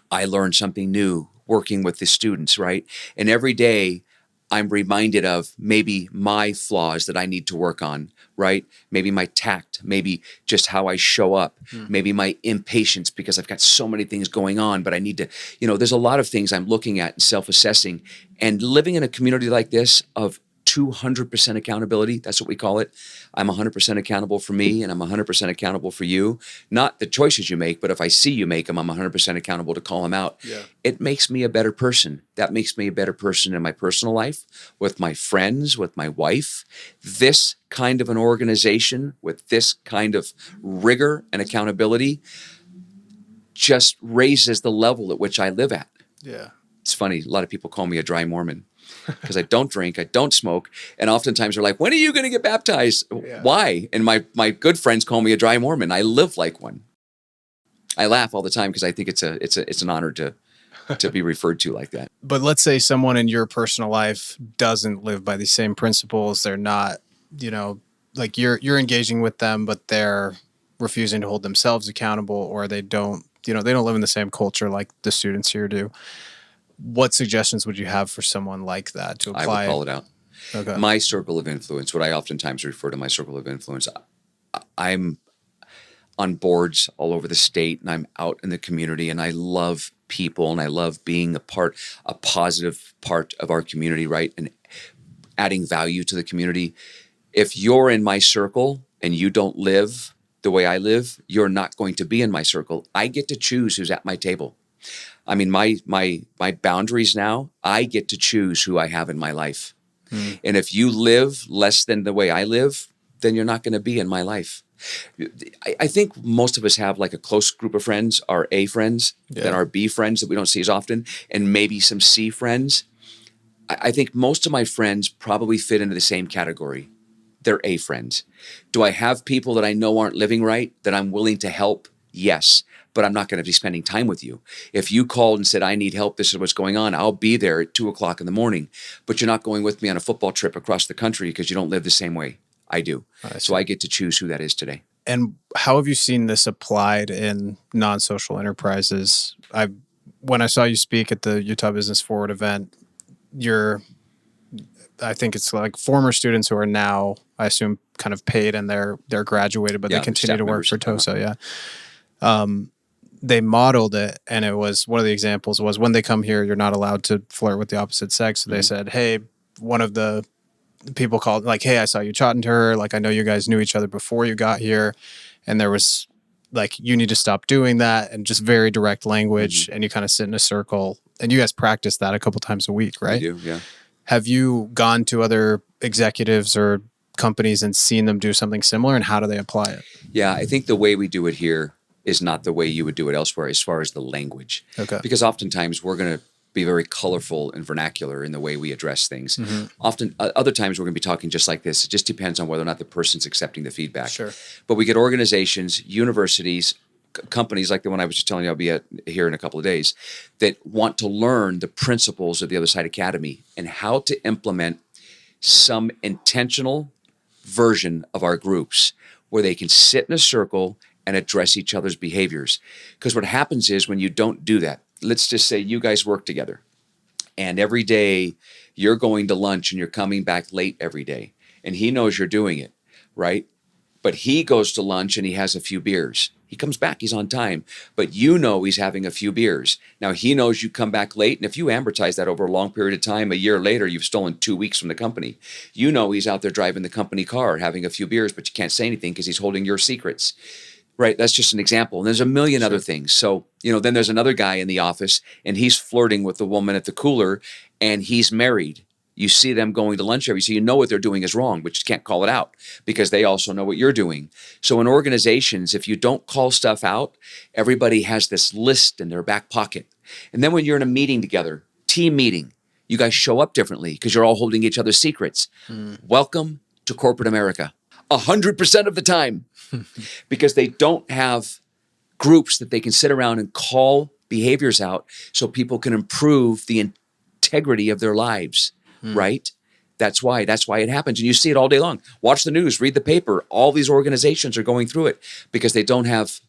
I learn something new working with the students, right? And every day, I'm reminded of maybe my flaws that I need to work on, right? Maybe my tact, maybe just how I show up, maybe my impatience because I've got so many things going on, but I need to, there's a lot of things I'm looking at and self-assessing. And living in a community like this of 200% accountability. That's what we call it. I'm 100% accountable for me, and I'm 100% accountable for you. Not the choices you make, but if I see you make them, I'm 100% accountable to call them out. Yeah. It makes me a better person. That makes me a better person in my personal life, with my friends, with my wife. This kind of an organization with this kind of rigor and accountability just raises the level at which I live at. Yeah. It's funny. A lot of people call me a dry Mormon because I don't drink, I don't smoke. And oftentimes they're like, when are you going to get baptized? Yeah. Why? And my good friends call me a dry Mormon. I live like one. I laugh all the time because I think it's an honor to be referred to like that. But let's say someone in your personal life doesn't live by these same principles. They're not, like you're engaging with them, but they're refusing to hold themselves accountable, or they don't live in the same culture like the students here do. What suggestions would you have for someone like that to apply? I would call it out. Okay. My circle of influence, what I oftentimes refer to my circle of influence, I'm on boards all over the state, and I'm out in the community, and I love people, and I love being a positive part of our community, right? And adding value to the community. If you're in my circle and you don't live the way I live, you're not going to be in my circle. I get to choose who's at my table. I mean, my boundaries now, I get to choose who I have in my life. And if you live less than the way I live, then you're not going to be in my life. I think most of us have like a close group of friends, our A friends, then our B friends that we don't see as often, and maybe some C friends. I think most of my friends probably fit into the same category. They're A friends. Do I have people that I know aren't living right that I'm willing to help? Yes, but I'm not going to be spending time with you. If you called and said, I need help, this is what's going on, I'll be there at 2:00 in the morning, but you're not going with me on a football trip across the country because you don't live the same way I do. So I get to choose who that is today. And how have you seen this applied in non-social enterprises? When I saw you speak at the Utah Business Forward event, I think it's like former students who are now, I assume, kind of paid and they're graduated, but they continue to work for TOSA. They modeled it, and it was one of the examples was when they come here, you're not allowed to flirt with the opposite sex. So they said, hey, one of the people called like, hey, I saw you chatting to her. Like, I know you guys knew each other before you got here. And there was like, you need to stop doing that, and just very direct language. And you kind of sit in a circle, and you guys practice that a couple times a week, right? I do, yeah. Have you gone to other executives or companies and seen them do something similar, and how do they apply it? Yeah, I think the way we do it here is not the way you would do it elsewhere as far as the language. Okay. Because oftentimes we're going to be very colorful and vernacular in the way we address things. Often, other times we're going to be talking just like this. It just depends on whether or not the person's accepting the feedback. Sure. But we get organizations, universities, companies like the one I was just telling you I'll be at here in a couple of days that want to learn the principles of the Otherside Academy and how to implement some intentional version of our groups where they can sit in a circle and address each other's behaviors. Because what happens is when you don't do that, let's just say you guys work together and every day you're going to lunch and you're coming back late every day, and he knows you're doing it, right? But he goes to lunch and he has a few beers. He comes back, he's on time, but you know he's having a few beers. Now he knows you come back late, and if you amortize that over a long period of time, a year later, you've stolen 2 weeks from the company. You know he's out there driving the company car, having a few beers, but you can't say anything because he's holding your secrets. Right, that's just an example. And there's a million other things. So, then there's another guy in the office, and he's flirting with the woman at the cooler, and he's married. You see them going to lunch every, so you know what they're doing is wrong, but you can't call it out because they also know what you're doing. So in organizations, if you don't call stuff out, everybody has this list in their back pocket. And then when you're in a meeting together, team meeting, you guys show up differently because you're all holding each other's secrets. Welcome to corporate America. 100% of the time. Because they don't have groups that they can sit around and call behaviors out so people can improve the integrity of their lives, right? That's why it happens. And you see it all day long. Watch the news, read the paper. All these organizations are going through it because they don't have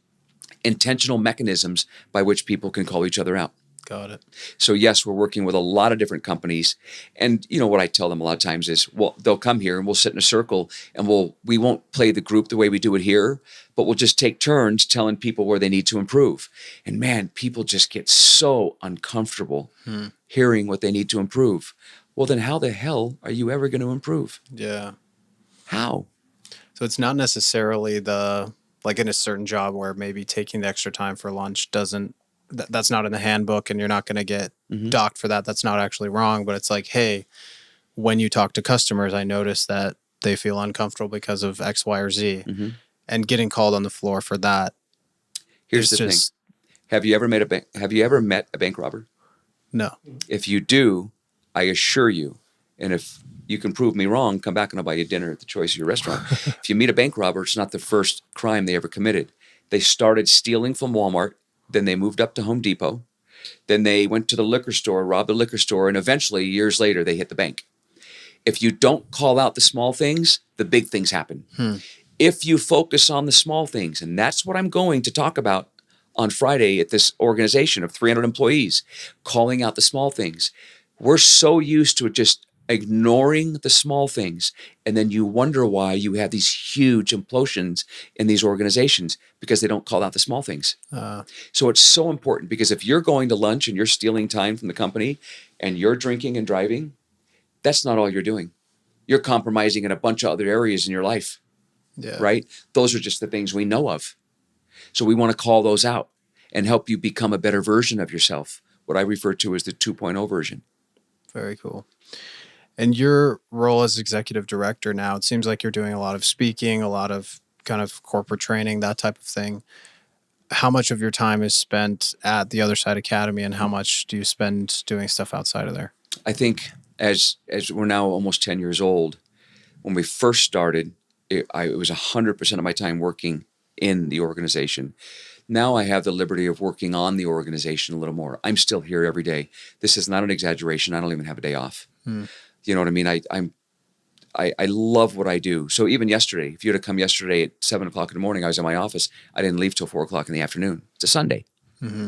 intentional mechanisms by which people can call each other out. Got it. So yes, we're working with a lot of different companies. And you know what I tell them a lot of times is, well, they'll come here and we'll sit in a circle and we won't play the group the way we do it here, but we'll just take turns telling people where they need to improve. And man, people just get so uncomfortable hearing what they need to improve. Well, then how the hell are you ever going to improve? Yeah. How? So it's not necessarily like in a certain job where maybe taking the extra time for lunch that's not in the handbook and you're not going to get docked for that. That's not actually wrong, but it's like, hey, when you talk to customers, I notice that they feel uncomfortable because of X, Y, or Z, and getting called on the floor for that. Here's the thing. Have you ever met a bank robber? No. If you do, I assure you, and if you can prove me wrong, come back and I'll buy you dinner at the choice of your restaurant. If you meet a bank robber, it's not the first crime they ever committed. They started stealing from Walmart. Then they moved up to Home Depot. Then they went to the liquor store, robbed the liquor store, and eventually, years later, they hit the bank. If you don't call out the small things, the big things happen. If you focus on the small things, and that's what I'm going to talk about on Friday at this organization of 300 employees, calling out the small things. We're so used to just ignoring the small things, and then you wonder why you have these huge implosions in these organizations because they don't call out the small things. So it's so important, because if you're going to lunch and you're stealing time from the company and you're drinking and driving, that's not all you're doing. You're compromising in a bunch of other areas in your life, right? Those are just the things we know of. So we want to call those out and help you become a better version of yourself, what I refer to as the 2.0 version. Very cool. And your role as executive director now, it seems like you're doing a lot of speaking, a lot of kind of corporate training, that type of thing. How much of your time is spent at the Otherside Academy, and how much do you spend doing stuff outside of there? I think as we're now almost 10 years old, when we first started, it was 100% of my time working in the organization. Now I have the liberty of working on the organization a little more. I'm still here every day. This is not an exaggeration. I don't even have a day off. You know what I mean? I love what I do. So even yesterday, if you had to come yesterday at 7 o'clock in the morning, I was in my office. I didn't leave till 4 o'clock in the afternoon. It's a Sunday,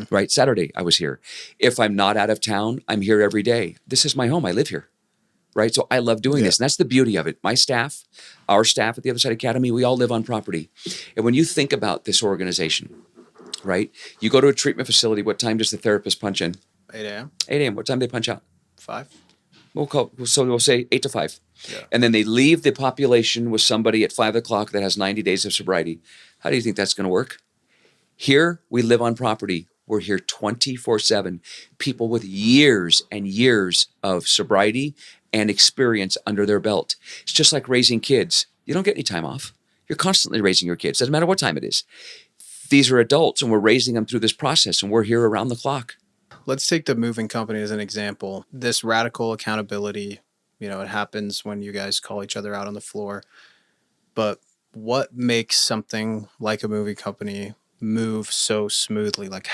right? Saturday, I was here. If I'm not out of town, I'm here every day. This is my home. I live here, right? So I love doing this. And that's the beauty of it. My staff, our staff at the Otherside Academy, we all live on property. And when you think about this organization, right? You go to a treatment facility. What time does the therapist punch in? 8 a.m. 8 a.m. What time do they punch out? 5. We'll say 8 to 5. And then they leave the population with somebody at 5 o'clock that has 90 days of sobriety. How do you think that's going to work? Here, we live on property. We're here 24/7. People with years and years of sobriety and experience under their belt. It's just like raising kids. You don't get any time off. You're constantly raising your kids. Doesn't matter what time it is. These are adults, and we're raising them through this process, and we're here around the clock. Let's take the moving company as an example. This radical accountability, it happens when you guys call each other out on the floor. But what makes something like a moving company move so smoothly? Like,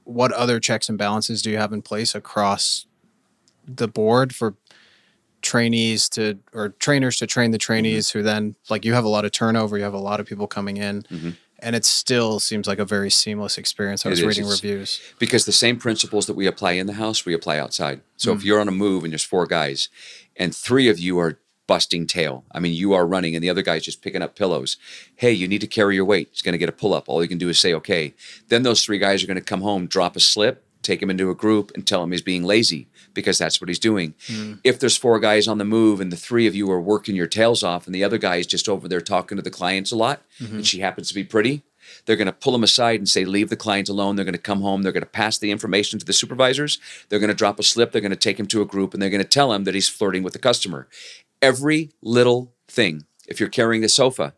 what other checks and balances do you have in place across the board for trainers to train the trainees who then, like, you have a lot of turnover, you have a lot of people coming in. And it still seems like a very seamless experience. I was reading reviews. Because the same principles that we apply in the house, we apply outside. So if you're on a move and there's 4 guys and 3 of you are busting tail, I mean, you are running and the other guy's just picking up pillows. Hey, you need to carry your weight. He's going to get a pull-up. All you can do is say, okay. Then those 3 guys are going to come home, drop a slip, take him into a group and tell him he's being lazy, because that's what he's doing. If there's 4 guys on the move and the 3 of you are working your tails off and the other guy is just over there talking to the clients a lot, and she happens to be pretty, they're going to pull him aside and say, leave the client alone. They're going to come home. They're going to pass the information to the supervisors. They're going to drop a slip. They're going to take him to a group, and they're going to tell him that he's flirting with the customer. Every little thing. If you're carrying the sofa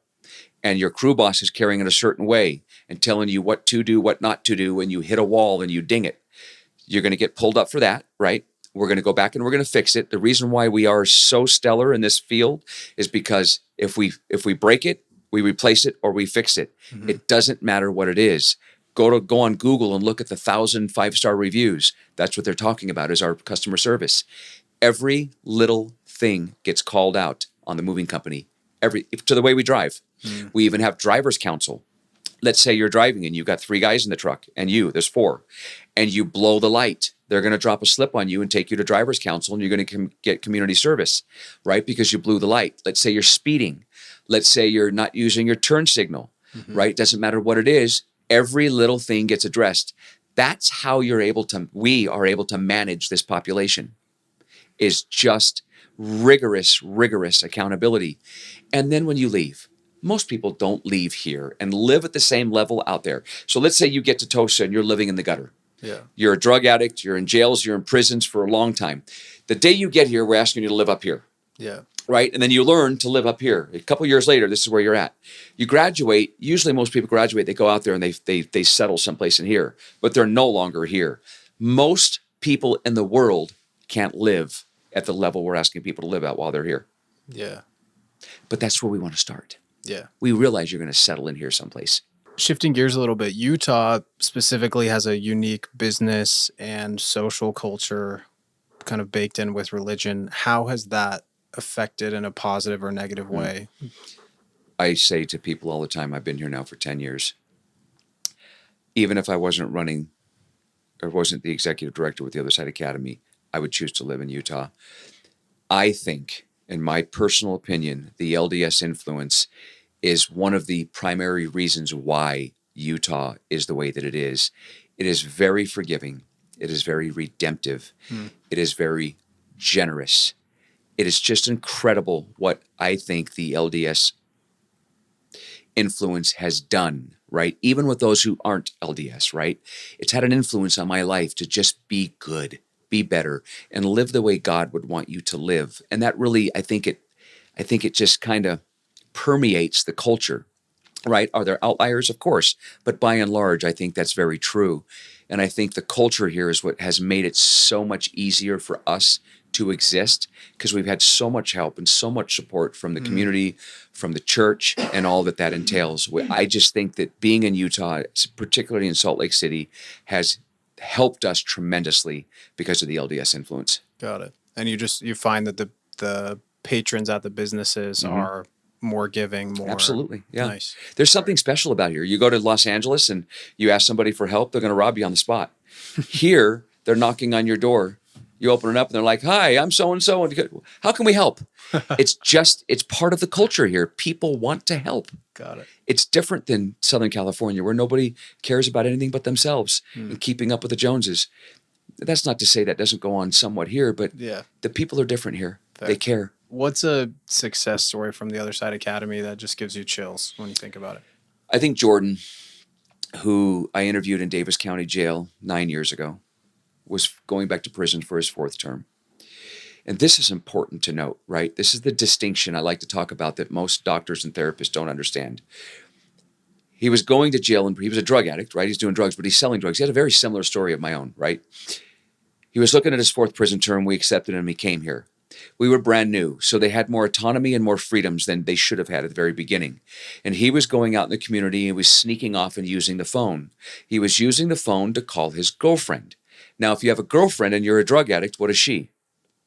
and your crew boss is carrying it a certain way and telling you what to do, what not to do, and you hit a wall and you ding it, you're going to get pulled up for that, right? We're going to go back and we're going to fix it. The reason why we are so stellar in this field is because if we break it, we replace it or we fix it. It doesn't matter what it is. Go on Google and look at the 1,000 5-star reviews. That's what they're talking about, is our customer service. Every little thing gets called out on the moving company. To the way we drive. We even have driver's council. let's say you're driving and you've got 3 guys in the truck and there's 4, and you blow the light. They're going to drop a slip on you and take you to driver's counsel, and you're going to get community service, right? Because you blew the light. Let's say you're speeding. Let's say you're not using your turn signal, right? Doesn't matter what it is. Every little thing gets addressed. That's how we are able to manage this population, is just rigorous accountability. And then when you leave, most people don't leave here and live at the same level out there. So let's say you get to TOSA and you're living in the gutter. Yeah. You're a drug addict, you're in jails, you're in prisons for a long time. The day you get here, we're asking you to live up here. Yeah. Right? And then you learn to live up here. A couple years later, this is where you're at. You graduate. Usually most people graduate, they go out there and they settle someplace in here, but they're no longer here. Most people in the world can't live at the level we're asking people to live at while they're here. Yeah. But that's where we want to start. Yeah. We realize you're going to settle in here someplace. Shifting gears a little bit, Utah specifically has a unique business and social culture kind of baked in with religion. How has that affected in a positive or negative way? I say to people all the time, I've been here now for 10 years. Even if I wasn't running or wasn't the executive director with the Otherside Academy, I would choose to live in Utah. I think, in my personal opinion, the LDS influence is one of the primary reasons why Utah is the way that it is. It is very forgiving. It is very redemptive. It is very generous. It is just incredible what I think the LDS influence has done, right? Even with those who aren't LDS, right? It's had an influence on my life to just be good, be better, and live the way God would want you to live. And that really, I think it just kind of permeates the culture, right? Are there outliers? Of course. But by and large, I think that's very true. And I think the culture here is what has made it so much easier for us to exist, because we've had so much help and so much support from the community, from the church, and all that entails. I just think that being in Utah, particularly in Salt Lake City, has helped us tremendously because of the LDS influence. Got it. And you find that the patrons at the businesses are more giving, more... Absolutely, yeah. Nice. There's something special about here. You go to Los Angeles and you ask somebody for help, they're going to rob you on the spot. Here, they're knocking on your door. You open it up and they're like, "Hi, I'm so-and-so. How can we help?" It's part of the culture here. People want to help. Got it. It's different than Southern California, where nobody cares about anything but themselves and keeping up with the Joneses. That's not to say that doesn't go on somewhat here, but the people are different here. Fair. They care. What's a success story from the Otherside Academy that just gives you chills when you think about it? I think Jordan, who I interviewed in Davis County Jail 9 years ago, was going back to prison for his 4th term. And this is important to note, right? This is the distinction I like to talk about that most doctors and therapists don't understand. He was going to jail, and he was a drug addict, right? He's doing drugs, but he's selling drugs. He had a very similar story of my own, right? He was looking at his 4th prison term. We accepted him. He came here. We were brand new, so they had more autonomy and more freedoms than they should have had at the very beginning. And he was going out in the community and was sneaking off and using the phone. He was using the phone to call his girlfriend. Now, if you have a girlfriend and you're a drug addict, what is she?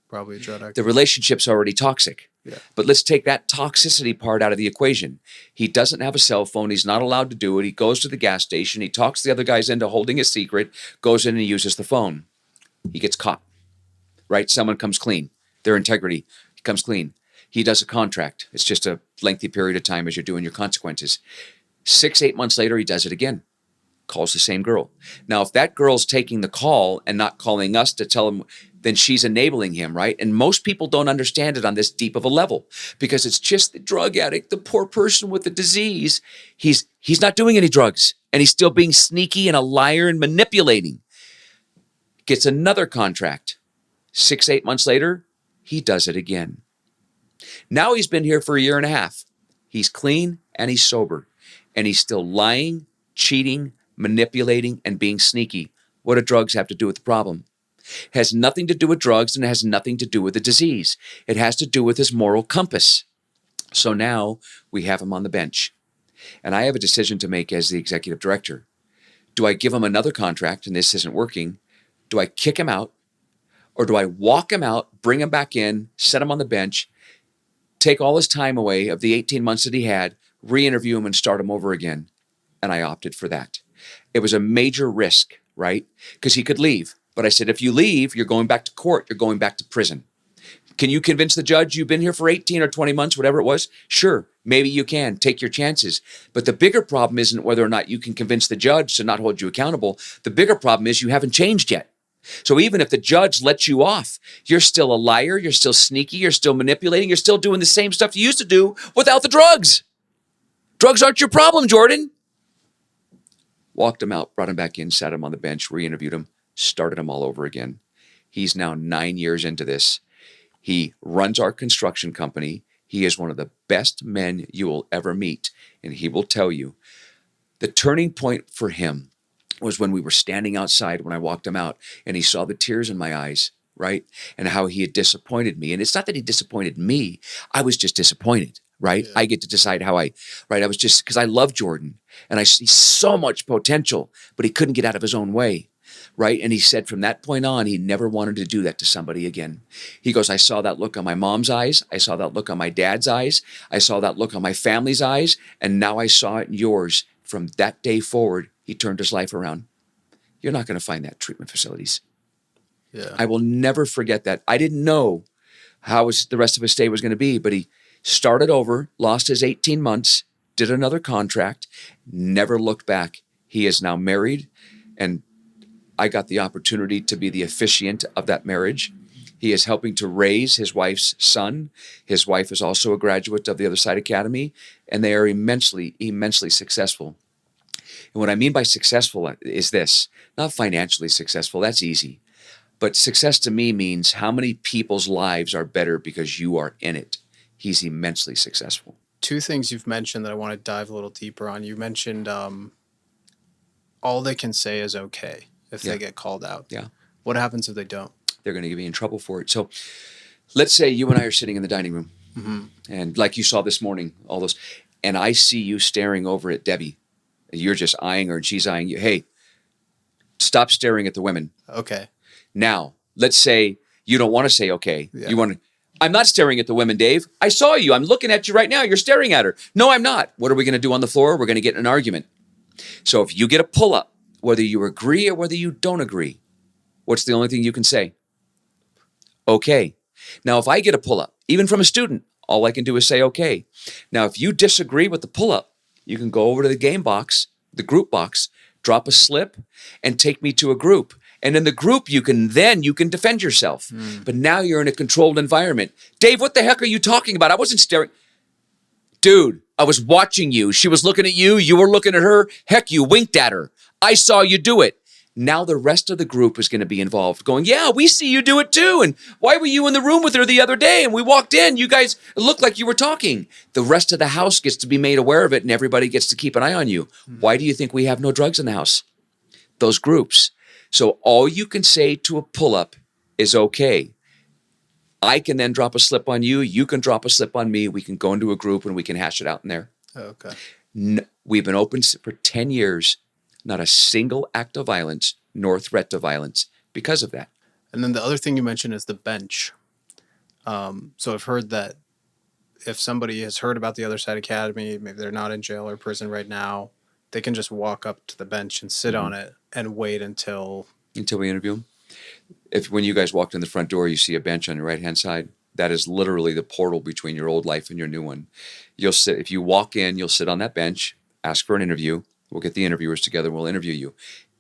Probably a drug addict. The relationship's already toxic. Yeah. But let's take that toxicity part out of the equation. He doesn't have a cell phone. He's not allowed to do it. He goes to the gas station. He talks the other guys into holding a secret, goes in and uses the phone. He gets caught, right? Someone comes clean. Their integrity comes clean. He does a contract. It's just a lengthy period of time as you're doing your consequences. 6-8 months later, he does it again. Calls the same girl. Now, if that girl's taking the call and not calling us to tell him, then she's enabling him, right? And most people don't understand it on this deep of a level, because it's just the drug addict, the poor person with the disease. He's not doing any drugs, and he's still being sneaky and a liar and manipulating. Gets another contract. 6-8 months later, he does it again. Now he's been here for 1.5 years. He's clean and he's sober, and he's still lying, cheating, manipulating, and being sneaky. What do drugs have to do with the problem? It has nothing to do with drugs, and it has nothing to do with the disease. It has to do with his moral compass. So now we have him on the bench, and I have a decision to make as the executive director. Do I give him another contract, and this isn't working? Do I kick him out, or do I walk him out, bring him back in, set him on the bench, take all his time away of the 18 months that he had, re-interview him, and start him over again? and I opted for that. It was a major risk, right? Because he could leave. But I said, if you leave, you're going back to court. You're going back to prison. Can you convince the judge you've been here for 18 or 20 months, whatever it was? Sure, maybe you can. Take your chances. But the bigger problem isn't whether or not you can convince the judge to not hold you accountable. The bigger problem is you haven't changed yet. So even if the judge lets you off, you're still a liar, you're still sneaky, you're still manipulating, you're still doing the same stuff you used to do without the drugs. Drugs aren't your problem, Jordan. Walked him out, brought him back in, sat him on the bench, re-interviewed him, started him all over again. He's now 9 years into this. He runs our construction company. He is one of the best men you will ever meet. And he will tell you the turning point for him was when we were standing outside when I walked him out and he saw the tears in my eyes, right? And how he had disappointed me. And it's not that he disappointed me. I was just disappointed, right? Yeah. I get to decide how I was just, because I love Jordan and I see so much potential, but he couldn't get out of his own way. Right. And he said from that point on, he never wanted to do that to somebody again. He goes, I saw that look on my mom's eyes. I saw that look on my dad's eyes. I saw that look on my family's eyes. And now I saw it in yours. From that day forward, he turned his life around. You're not going to find that in treatment facilities. Yeah. I will never forget that. I didn't know how the rest of his stay was going to be, but he started over, lost his 18 months, did another contract, never looked back. He is now married, and I got the opportunity to be the officiant of that marriage. He is helping to raise his wife's son. His wife is also a graduate of the Otherside Academy, and they are immensely, immensely successful. And what I mean by successful is this, not financially successful, that's easy. But success to me means how many people's lives are better because you are in it. He's immensely successful. Two things you've mentioned that I want to dive a little deeper on. You mentioned all they can say is okay if they get called out. Yeah. What happens if they don't? They're going to be in trouble for it. So let's say you and I are sitting in the dining room, and like you saw this morning, all those, and I see you staring over at Debbie. You're just eyeing her and she's eyeing you. Hey, stop staring at the women. Okay. Now, let's say you don't want to say okay. Yeah. You want to, I'm not staring at the women, Dave. I saw you. I'm looking at you right now. You're staring at her. No, I'm not. What are we going to do on the floor? We're going to get in an argument. So if you get a pull-up, whether you agree or whether you don't agree, what's the only thing you can say? Okay. Now, if I get a pull-up, even from a student, all I can do is say okay. Now, if you disagree with the pull-up, you can go over to the game box, the group box, drop a slip, and take me to a group. And in the group, you can defend yourself. But now you're in a controlled environment. Dave, what the heck are you talking about? I wasn't staring. Dude, I was watching you. She was looking at you. You were looking at her. Heck, you winked at her. I saw you do it. Now the rest of the group is going to be involved going, yeah, we see you do it too. And why were you in the room with her the other day? And we walked in, you guys looked like you were talking. The rest of the house gets to be made aware of it and everybody gets to keep an eye on you. Why do you think we have no drugs in the house? Those groups. So all you can say to a pull-up is okay. I can then drop a slip on you. You can drop a slip on me. We can go into a group and we can hash it out in there. Okay. We've been open for 10 years. Not a single act of violence nor threat to violence because of that. And then the other thing you mentioned is the bench. So I've heard that if somebody has heard about the Otherside Academy, maybe they're not in jail or prison right now, they can just walk up to the bench and sit on it and wait until we interview them. When you guys walked in the front door, you see a bench on your right-hand side. That is literally the portal between your old life and your new one. You'll sit, if you walk in, you'll sit on that bench, ask for an interview. We'll get the interviewers together. We'll interview you.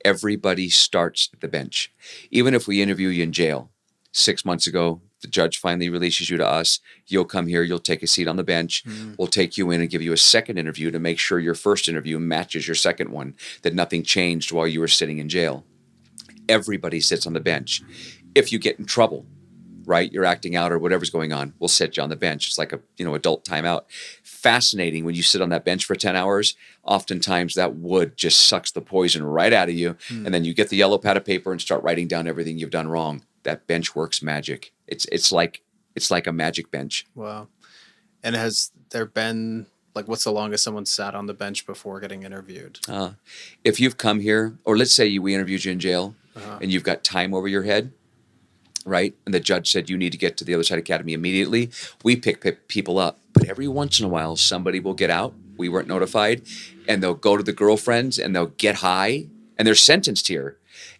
Everybody starts at the bench. Even if we interview you in jail, 6 months ago, the judge finally releases you to us. You'll come here. You'll take a seat on the bench. We'll take you in and give you a second interview to make sure your first interview matches your second one, that nothing changed while you were sitting in jail. Everybody sits on the bench. If you get in trouble, right, you're acting out or whatever's going on, we'll set you on the bench. It's like a adult timeout. Fascinating when you sit on that bench for 10 hours. Oftentimes that wood just sucks the poison right out of you. And then you get the yellow pad of paper and start writing down everything you've done wrong. That bench works magic. It's like a magic bench. Wow. And has there been, like, what's the longest someone sat on the bench before getting interviewed? If you've come here, or let's say we interviewed you in jail and you've got time over your head, right? And the judge said you need to get to the Otherside Academy immediately. We pick people up. But every once in a while, somebody will get out we weren't notified, and they'll go to the girlfriends and they'll get high and they're sentenced here.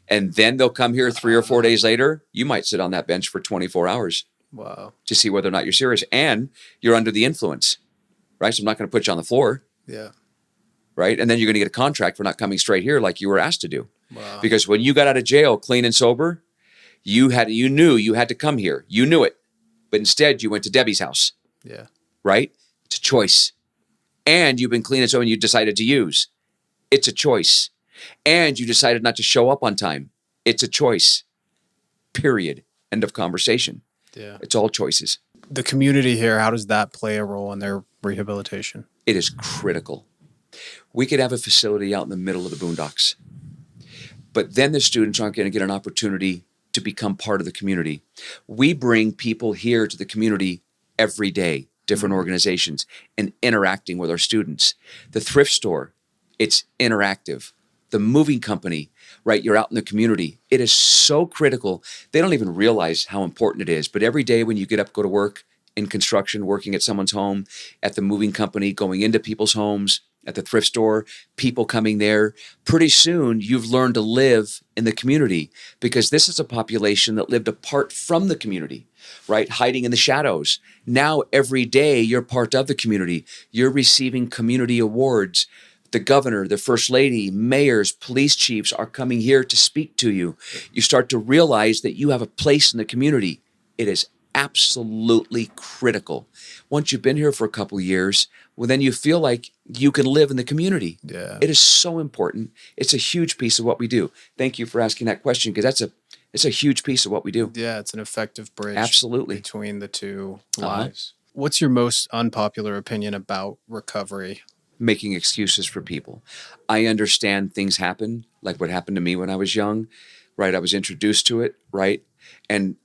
And then they'll come here 3 or 4 days later. You might sit on that bench for 24 hours. Wow. To see whether or not you're serious. And you're under the influence, right? So I'm not going to put you on the floor. Yeah. Right? And then you're going to get a contract for not coming straight here like you were asked to do. Wow. Because when you got out of jail clean and sober, you knew you had to come here. You knew it. But instead you went to Debbie's house. Yeah. Right? It's a choice. And you've been clean and sober and you decided to use. It's a choice. And you decided not to show up on time. It's a choice. Period. End of conversation. Yeah. It's all choices. The community here, how does that play a role in their rehabilitation? It is critical. We could have a facility out in the middle of the boondocks, but then the students aren't going to get an opportunity to become part of the community. We bring people here to the community every day, different organizations, and interacting with our students. The thrift store, it's interactive. The moving company, right? You're out in the community. It is so critical. They don't even realize how important it is. But every day when you get up, go to work in construction, working at someone's home, at the moving company, going into people's homes, at the thrift store, people coming there, pretty soon you've learned to live in the community because this is a population that lived apart from the community, right? Hiding in the shadows. Now every day you're part of the community. You're receiving community awards. The governor, the first lady, mayors, police chiefs are coming here to speak to you. You start to realize that you have a place in the community. It is absolutely critical. Once you've been here for a couple of years, well, then you feel like you can live in the community. Yeah. It is so important. It's a huge piece of what we do. Thank you for asking that question because it's a huge piece of what we do. Yeah, it's an effective bridge. Absolutely. Between the two lives. What's your most unpopular opinion about recovery? Making excuses for people. I understand things happen, like what happened to me when I was young, right? I was introduced to it, right? And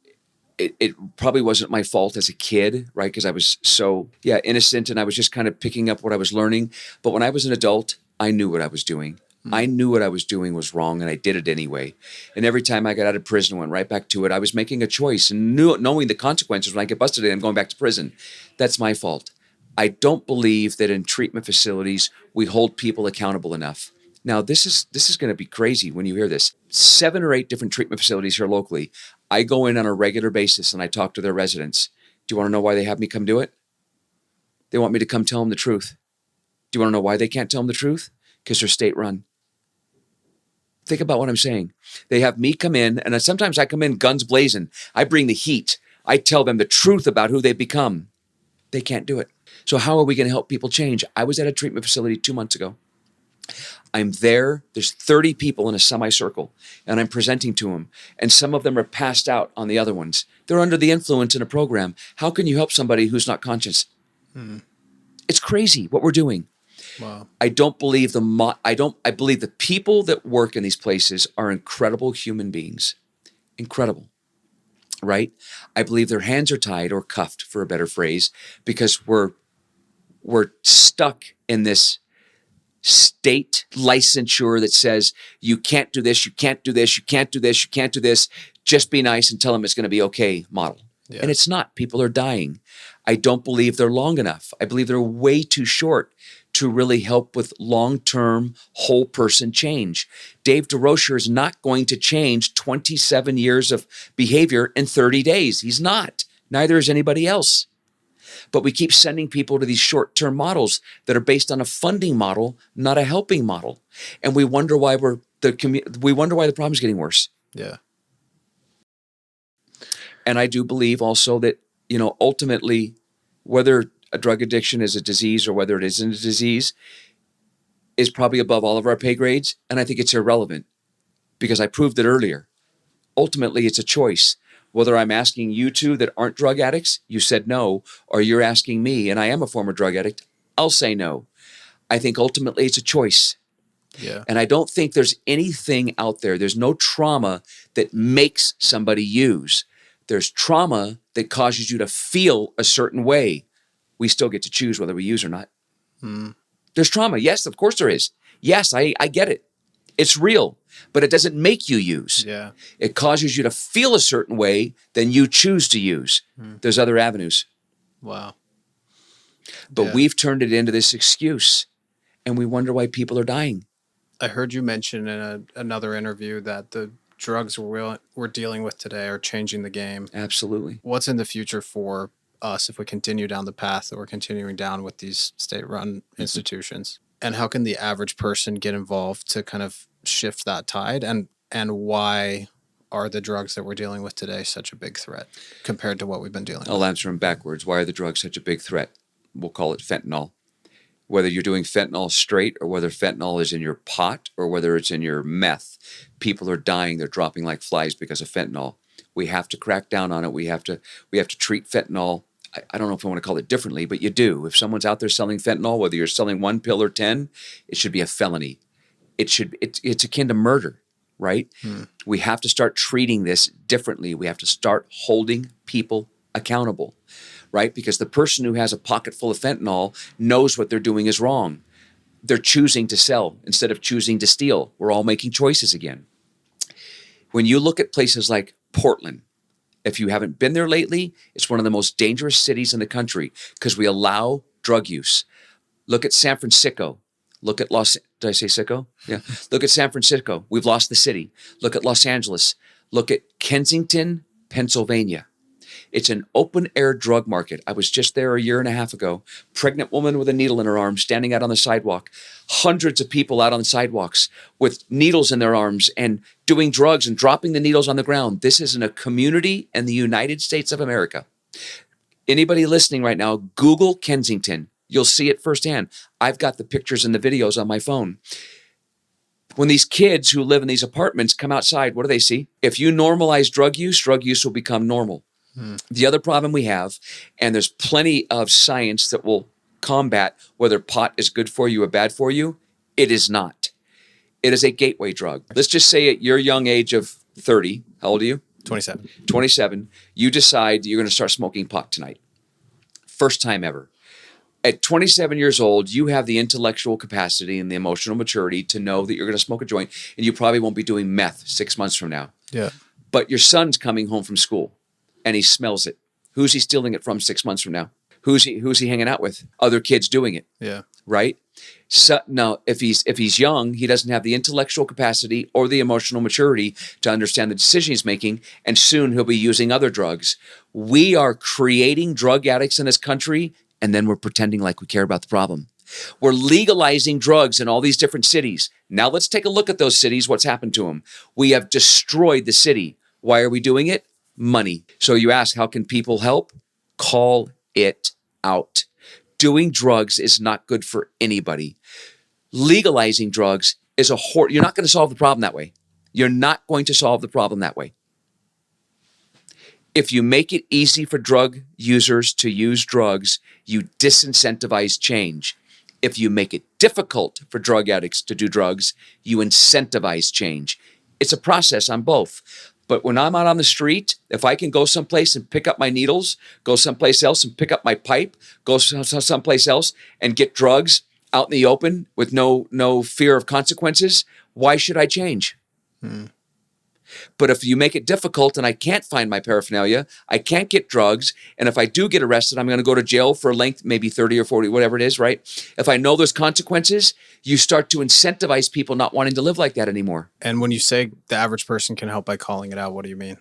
it probably wasn't my fault as a kid, right? Because I was so, innocent and I was just kind of picking up what I was learning. But when I was an adult, I knew what I was doing. I knew what I was doing was wrong and I did it anyway. And every time I got out of prison, went right back to it. I was making a choice and knowing the consequences when I get busted and I'm going back to prison. That's my fault. I don't believe that in treatment facilities, we hold people accountable enough. Now, this is going to be crazy when you hear this. 7 or 8 different treatment facilities here locally. I go in on a regular basis and I talk to their residents. Do you want to know why they have me come do it? They want me to come tell them the truth. Do you want to know why they can't tell them the truth? Because they're state run. Think about what I'm saying. They have me come in, and sometimes I come in guns blazing. I bring the heat. I tell them the truth about who they've become. They can't do it. So how are we going to help people change? I was at a treatment facility 2 months ago. I'm there. There's 30 people in a semicircle, and I'm presenting to them. And some of them are passed out on the other ones. They're under the influence in a program. How can you help somebody who's not conscious? It's crazy what we're doing. Wow. I believe the people that work in these places are incredible human beings. Incredible. Right? I believe their hands are tied or cuffed, for a better phrase, because we're stuck in this state licensure that says you can't do this, you can't do this, you can't do this, you can't do this. Just be nice and tell them it's going to be okay model. Yeah. And it's not. People are dying. I don't believe they're long enough. I believe they're way too short to really help with long-term whole person change. Dave Durocher is not going to change 27 years of behavior in 30 days. He's not. Neither is anybody else. But we keep sending people to these short-term models that are based on a funding model, not a helping model. And we wonder why the problem's getting worse. Yeah. And I do believe also that, ultimately, whether a drug addiction is a disease or whether it isn't a disease is probably above all of our pay grades. And I think it's irrelevant because I proved it earlier. Ultimately, it's a choice. Whether I'm asking you two that aren't drug addicts, you said no, or you're asking me, and I am a former drug addict, I'll say no. I think ultimately it's a choice. Yeah. And I don't think there's anything out there. There's no trauma that makes somebody use. There's trauma that causes you to feel a certain way. We still get to choose whether we use or not. There's trauma. Yes, of course there is. Yes, I get it. It's real, but it doesn't make you use. Yeah. It causes you to feel a certain way, then you choose to use. There's other avenues. Wow. But we've turned it into this excuse, and we wonder why people are dying. I heard you mention in another interview that the drugs we're dealing with today are changing the game. Absolutely. What's in the future for us if we continue down the path that we're continuing down with these state-run institutions? And how can the average person get involved to kind of shift that tide? And why are the drugs that we're dealing with today such a big threat compared to what we've been dealing with? I'll answer them backwards. Why are the drugs such a big threat? We'll call it fentanyl. Whether you're doing fentanyl straight or whether fentanyl is in your pot or whether it's in your meth, people are dying. They're dropping like flies because of fentanyl. We have to crack down on it. We have to treat fentanyl. I don't know if I want to call it differently, but you do. If someone's out there selling fentanyl, whether you're selling 1 pill or 10, it should be a felony. It's akin to murder, right? We have to start treating this differently. We have to start holding people accountable, right? Because the person who has a pocket full of fentanyl knows what they're doing is wrong. They're choosing to sell instead of choosing to steal. We're all making choices again. When you look at places like Portland, if you haven't been there lately, it's one of the most dangerous cities in the country because we allow drug use. Look at San Francisco. Look at did I say sicko? Yeah. Look at San Francisco. We've lost the city. Look at Los Angeles. Look at Kensington, Pennsylvania. It's an open-air drug market. I was just there a year and a half ago. Pregnant woman with a needle in her arm standing out on the sidewalk. Hundreds of people out on the sidewalks with needles in their arms and doing drugs and dropping the needles on the ground. This is in a community in the United States of America. Anybody listening right now, Google Kensington. You'll see it firsthand. I've got the pictures and the videos on my phone. When these kids who live in these apartments come outside, what do they see? If you normalize drug use will become normal. The other problem we have, and there's plenty of science that will combat whether pot is good for you or bad for you, it is not. It is a gateway drug. Let's just say at your young age of 30, how old are you? 27. 27, you decide you're going to start smoking pot tonight. First time ever. At 27 years old, you have the intellectual capacity and the emotional maturity to know that you're going to smoke a joint, and you probably won't be doing meth 6 months from now. Yeah. But your son's coming home from school, and he smells it. Who's he stealing it from 6 months from now? Who's he hanging out with? Other kids doing it. Yeah. Right? So now, if he's young, he doesn't have the intellectual capacity or the emotional maturity to understand the decision he's making, and soon he'll be using other drugs. We are creating drug addicts in this country, and then we're pretending like we care about the problem. We're legalizing drugs in all these different cities. Now let's take a look at those cities, what's happened to them. We have destroyed the city. Why are we doing it? Money. So you ask, how can people help? Call it out. Doing drugs is not good for anybody. Legalizing drugs is you're not going to solve the problem that way. You're not going to solve the problem that way. If you make it easy for drug users to use drugs, you disincentivize change. If you make it difficult for drug addicts to do drugs, you incentivize change. It's a process on both. But when I'm out on the street, if I can go someplace and pick up my needles, go someplace else and pick up my pipe, go someplace else and get drugs out in the open with no fear of consequences, why should I change? But if you make it difficult and I can't find my paraphernalia, I can't get drugs, and if I do get arrested, I'm going to go to jail for a length, maybe 30 or 40, whatever it is, right? If I know those consequences, you start to incentivize people not wanting to live like that anymore. And when you say the average person can help by calling it out, what do you mean?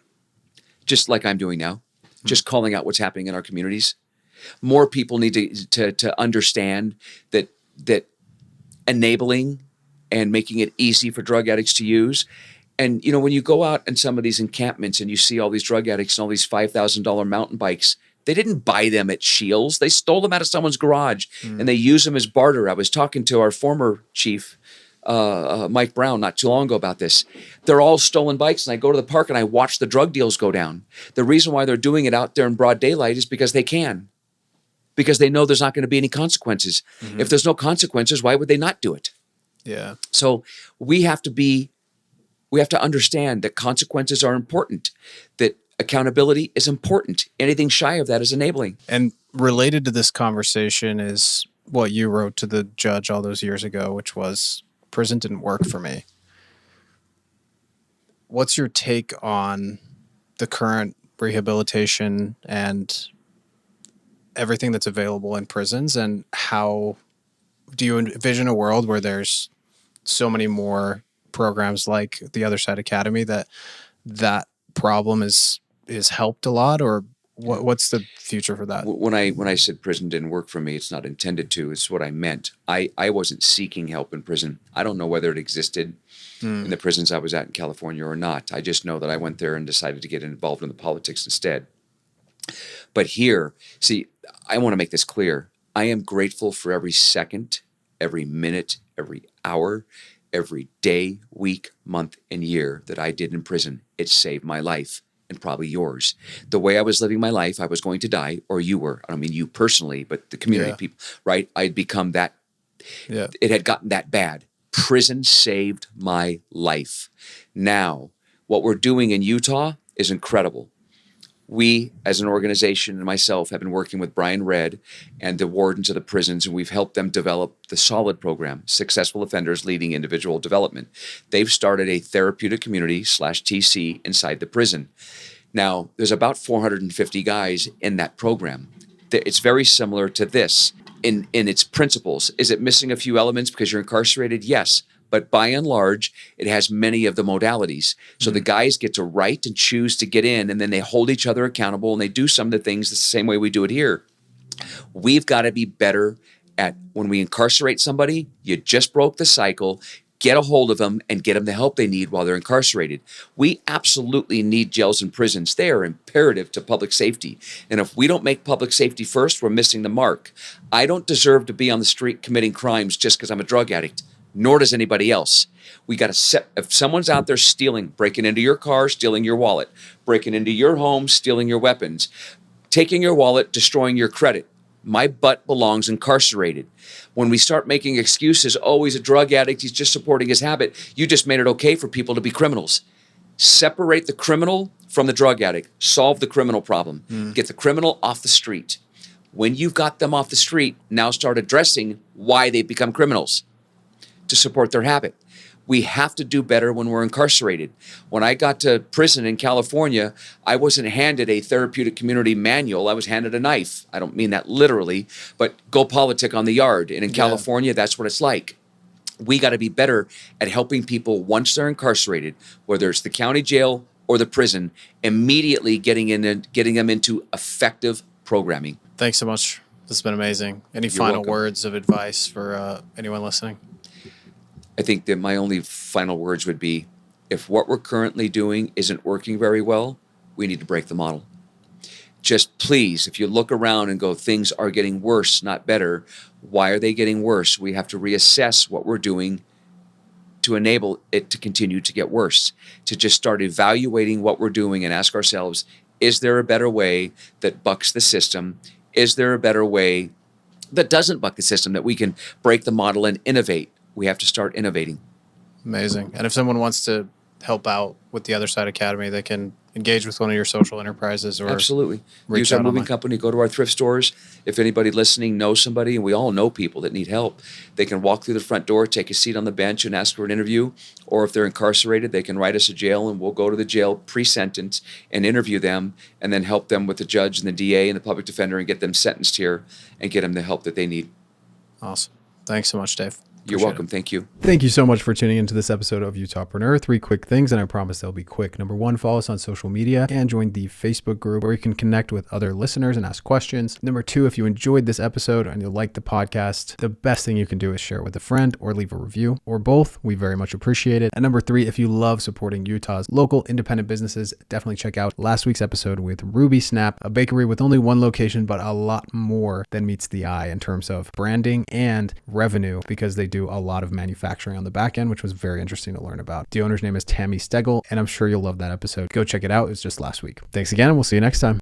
Just like I'm doing now, just calling out what's happening in our communities. More people need to understand that enabling and making it easy for drug addicts to use. And, you know, when you go out in some of these encampments and you see all these drug addicts and all these $5,000 mountain bikes, they didn't buy them at Shields. They stole them out of someone's garage and they use them as barter. I was talking to our former chief, Mike Brown, not too long ago about this. They're all stolen bikes, and I go to the park and I watch the drug deals go down. The reason why they're doing it out there in broad daylight is because they can. Because they know there's not going to be any consequences. If there's no consequences, why would they not do it? Yeah. So we have to understand that consequences are important, that accountability is important. Anything shy of that is enabling. And related to this conversation is what you wrote to the judge all those years ago, which was, prison didn't work for me. What's your take on the current rehabilitation and everything that's available in prisons, and how do you envision a world where there's so many more programs like the Otherside Academy that problem is helped a lot, or what's the future for that? When I said prison didn't work for me, it's not intended to. It's what I meant. I wasn't seeking help in prison. I don't know whether it existed in the prisons I was at in California or not. I just know that I went there and decided to get involved in the politics instead. But here, see, I want to make this clear. I am grateful for every second, every minute, every hour, every day, week, month, and year that I did in prison. It saved my life and probably yours. The way I was living my life, I was going to die, or you were. I don't mean you personally, but the community people, right? I'd become that. Yeah. It had gotten that bad. Prison saved my life. Now, what we're doing in Utah is incredible. We, as an organization, and myself, have been working with Brian Redd and the wardens of the prisons, and we've helped them develop the SOLID program, Successful Offenders Leading Individual Development. They've started a therapeutic community /TC inside the prison. Now, there's about 450 guys in that program. It's very similar to this in its principles. Is it missing a few elements because you're incarcerated? Yes. But by and large, it has many of the modalities. So the guys get to write and choose to get in, and then they hold each other accountable, and they do some of the things the same way we do it here. We've got to be better at when we incarcerate somebody, you just broke the cycle, get a hold of them and get them the help they need while they're incarcerated. We absolutely need jails and prisons. They are imperative to public safety. And if we don't make public safety first, we're missing the mark. I don't deserve to be on the street committing crimes just because I'm a drug addict. Nor does anybody else. We got to set, if someone's out there stealing, breaking into your car, stealing your wallet, breaking into your home, stealing your weapons, taking your wallet, destroying your credit, my butt belongs incarcerated. When we start making excuses, oh, he's a drug addict, he's just supporting his habit, you just made it okay for people to be criminals. Separate the criminal from the drug addict. Solve the criminal problem. Get the criminal off the street. When you've got them off the street, now start addressing why they become criminals. To support their habit. We have to do better when we're incarcerated. When I got to prison in California, I wasn't handed a therapeutic community manual. I was handed a knife. I don't mean that literally, but go politic on the yard. And in California, that's what it's like. We got to be better at helping people once they're incarcerated, whether it's the county jail or the prison, immediately getting them into effective programming. Thanks so much. This has been amazing. Any final words of advice for anyone listening? I think that my only final words would be, if what we're currently doing isn't working very well, we need to break the model. Just please, if you look around and go, things are getting worse, not better, why are they getting worse? We have to reassess what we're doing to enable it to continue to get worse, to just start evaluating what we're doing and ask ourselves, is there a better way that bucks the system? Is there a better way that doesn't buck the system, that we can break the model and innovate? We have to start innovating. Amazing. And if someone wants to help out with the Otherside Academy, they can engage with one of your social enterprises, or absolutely use our moving company, go to our thrift stores. If anybody listening knows somebody, and we all know people that need help, they can walk through the front door, take a seat on the bench and ask for an interview. Or if they're incarcerated, they can write us a jail and we'll go to the jail pre-sentence and interview them, and then help them with the judge and the DA and the public defender and get them sentenced here and get them the help that they need. Awesome. Thanks so much, Dave. You're welcome. Thank you. Thank you so much for tuning into this episode of UtahPreneur. 3 quick things, and I promise they'll be quick. Number 1, follow us on social media and join the Facebook group where you can connect with other listeners and ask questions. Number 2, if you enjoyed this episode and you like the podcast, the best thing you can do is share it with a friend or leave a review, or both. We very much appreciate it. And number 3, if you love supporting Utah's local independent businesses, definitely check out last week's episode with Ruby Snap, a bakery with only 1 location, but a lot more than meets the eye in terms of branding and revenue, because they do a lot of manufacturing on the back end, which was very interesting to learn about. The owner's name is Tammy Stegel, and I'm sure you'll love that episode. Go check it out. It's just last week. Thanks again, and we'll see you next time.